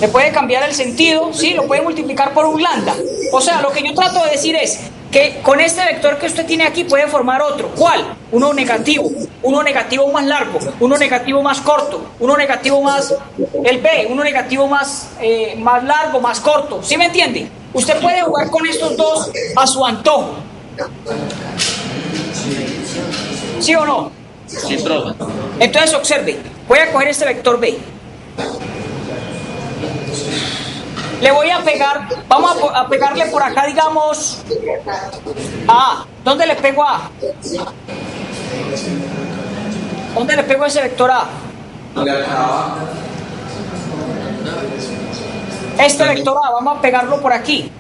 Speaker 1: le puede cambiar el sentido, ¿sí? Lo puede multiplicar por un lambda. O sea, lo que yo trato de decir es que con este vector que usted tiene aquí puede formar otro. ¿Cuál? Uno negativo más largo, uno negativo más corto, uno negativo más, el B, uno negativo más largo, más corto. ¿Sí me entiende? Usted puede jugar con estos dos a su antojo. ¿Sí o no?
Speaker 3: Sí, profe.
Speaker 1: Entonces observe, voy a coger este vector B. Le voy a pegar, vamos a pegarle por acá, digamos, a A. ¿Dónde le pego a A? ¿Dónde le pego ese vector A? Este vector A, vamos a pegarlo por aquí.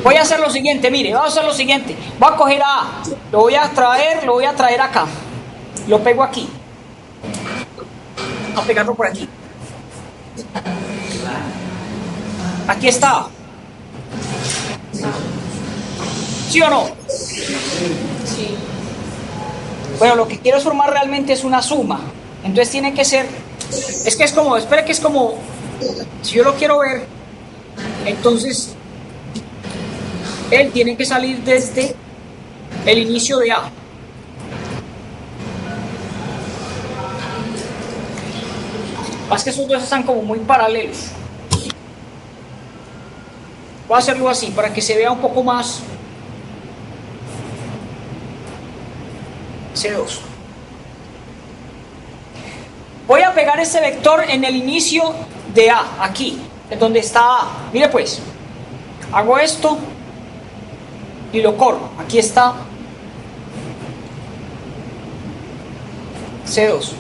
Speaker 1: Voy a hacer lo siguiente, mire, voy a hacer lo siguiente. Voy a coger a A, lo voy a traer acá. Lo pego aquí. Voy a pegarlo por aquí. Aquí está. ¿Sí o no?
Speaker 8: Sí.
Speaker 1: Bueno, lo que quiero formar realmente es una suma. Entonces tiene que ser... Es que es como... Espere que es como... Si yo lo quiero ver, entonces... Él tiene que salir desde el inicio de A. Es que esos dos están como muy paralelos. Voy a hacerlo así para que se vea un poco más. C2. Voy a pegar ese vector en el inicio de A, aquí, en donde está A. Mire pues, hago esto y lo corro. Aquí está C2.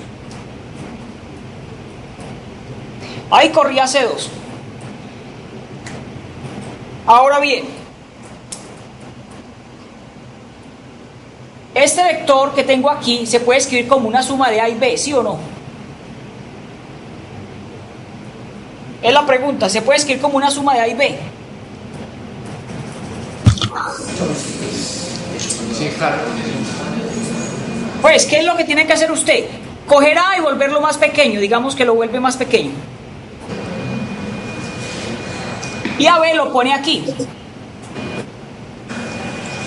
Speaker 1: Ahí corría C2. Ahora bien, este vector que tengo aquí se puede escribir como una suma de A y B, ¿sí o no? Es la pregunta, ¿se puede escribir como una suma de A y B?
Speaker 4: Sí, claro.
Speaker 1: Pues, ¿qué es lo que tiene que hacer usted? Coger A y volverlo más pequeño, digamos que lo vuelve más pequeño. Y a B lo pone aquí.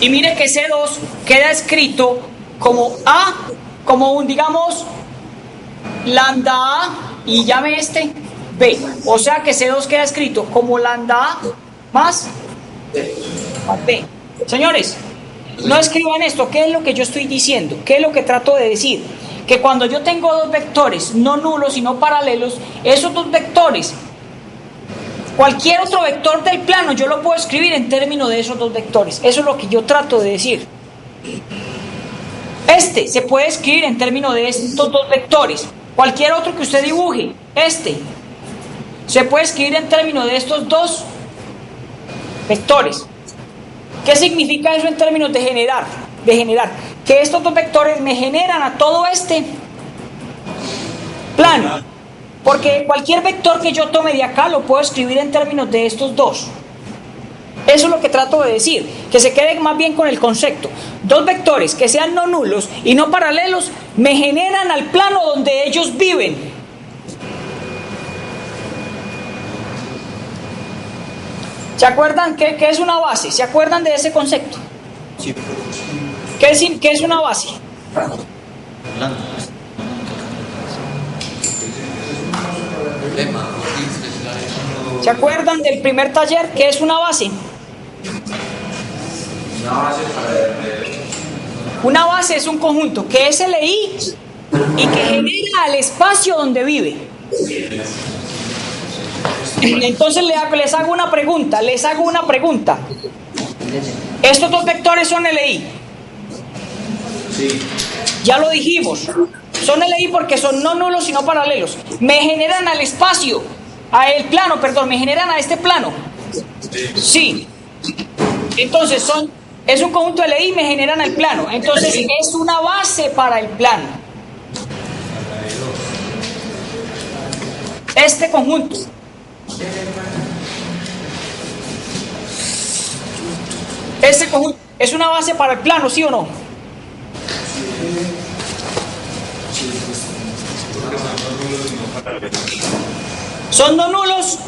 Speaker 1: Y mire que C2 queda escrito como A, como un, digamos, lambda A y llame este B. O sea que C2 queda escrito como lambda A más B. Señores, no escriban esto. ¿Qué es lo que yo estoy diciendo? ¿Qué es lo que trato de decir? Que cuando yo tengo dos vectores, no nulos sino paralelos, esos dos vectores, cualquier otro vector del plano yo lo puedo escribir en términos de esos dos vectores. Eso es lo que yo trato de decir. Este se puede escribir en términos de estos dos vectores. Cualquier otro que usted dibuje, este, se puede escribir en términos de estos dos vectores. ¿Qué significa eso en términos de generar? Que estos dos vectores me generan a todo este plano. Porque cualquier vector que yo tome de acá lo puedo escribir en términos de estos dos. Eso es lo que trato de decir, que se quede más bien con el concepto. Dos vectores que sean no nulos y no paralelos me generan al plano donde ellos viven. ¿Se acuerdan qué es una base? ¿Se acuerdan de ese concepto?
Speaker 3: Sí.
Speaker 1: ¿Qué es una base? ¿Se acuerdan del primer taller? ¿Qué es una base? Una base es un conjunto que es LI y que genera el espacio donde vive. Entonces les hago una pregunta. ¿Estos dos vectores son LI?
Speaker 4: Sí.
Speaker 1: Ya lo dijimos. Son LI porque son no nulos sino paralelos. Me generan al espacio, me generan a este plano. Sí. Entonces es un conjunto LI y me generan al plano. Entonces es una base para el plano. Este conjunto. Este conjunto es una base para el plano, ¿sí o no? Son dos nulos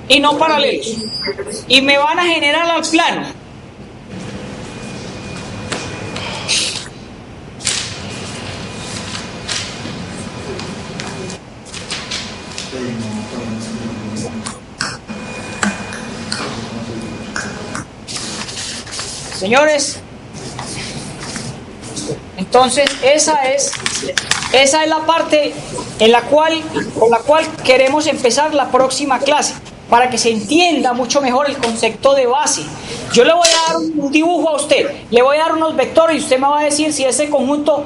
Speaker 1: y no paralelos. Y me van a generar al plano. Señores, entonces esa es la parte con la cual queremos empezar la próxima clase, para que se entienda mucho mejor el concepto de base. Yo le voy a dar un dibujo a usted, le voy a dar unos vectores y usted me va a decir si ese conjunto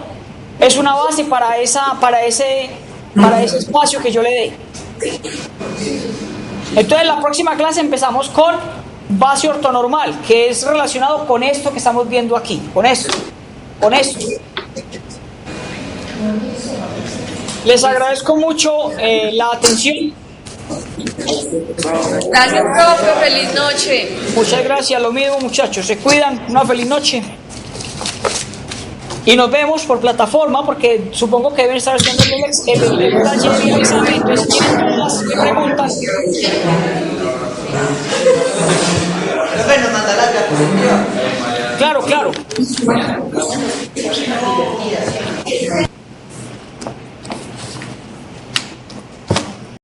Speaker 1: es una base para ese espacio que yo le dé. Entonces la próxima clase empezamos con base ortonormal, que es relacionado con esto que estamos viendo aquí, con esto. Les agradezco mucho la atención.
Speaker 8: Gracias, profe. Feliz noche.
Speaker 1: Muchas gracias, lo mismo, muchachos. Se cuidan, una feliz noche. Y nos vemos por plataforma, porque supongo que deben estar haciendo el taller y el examen. Entonces, si tienen dudas y preguntas.
Speaker 6: Profe, nos manda la diapositiva.
Speaker 1: Claro.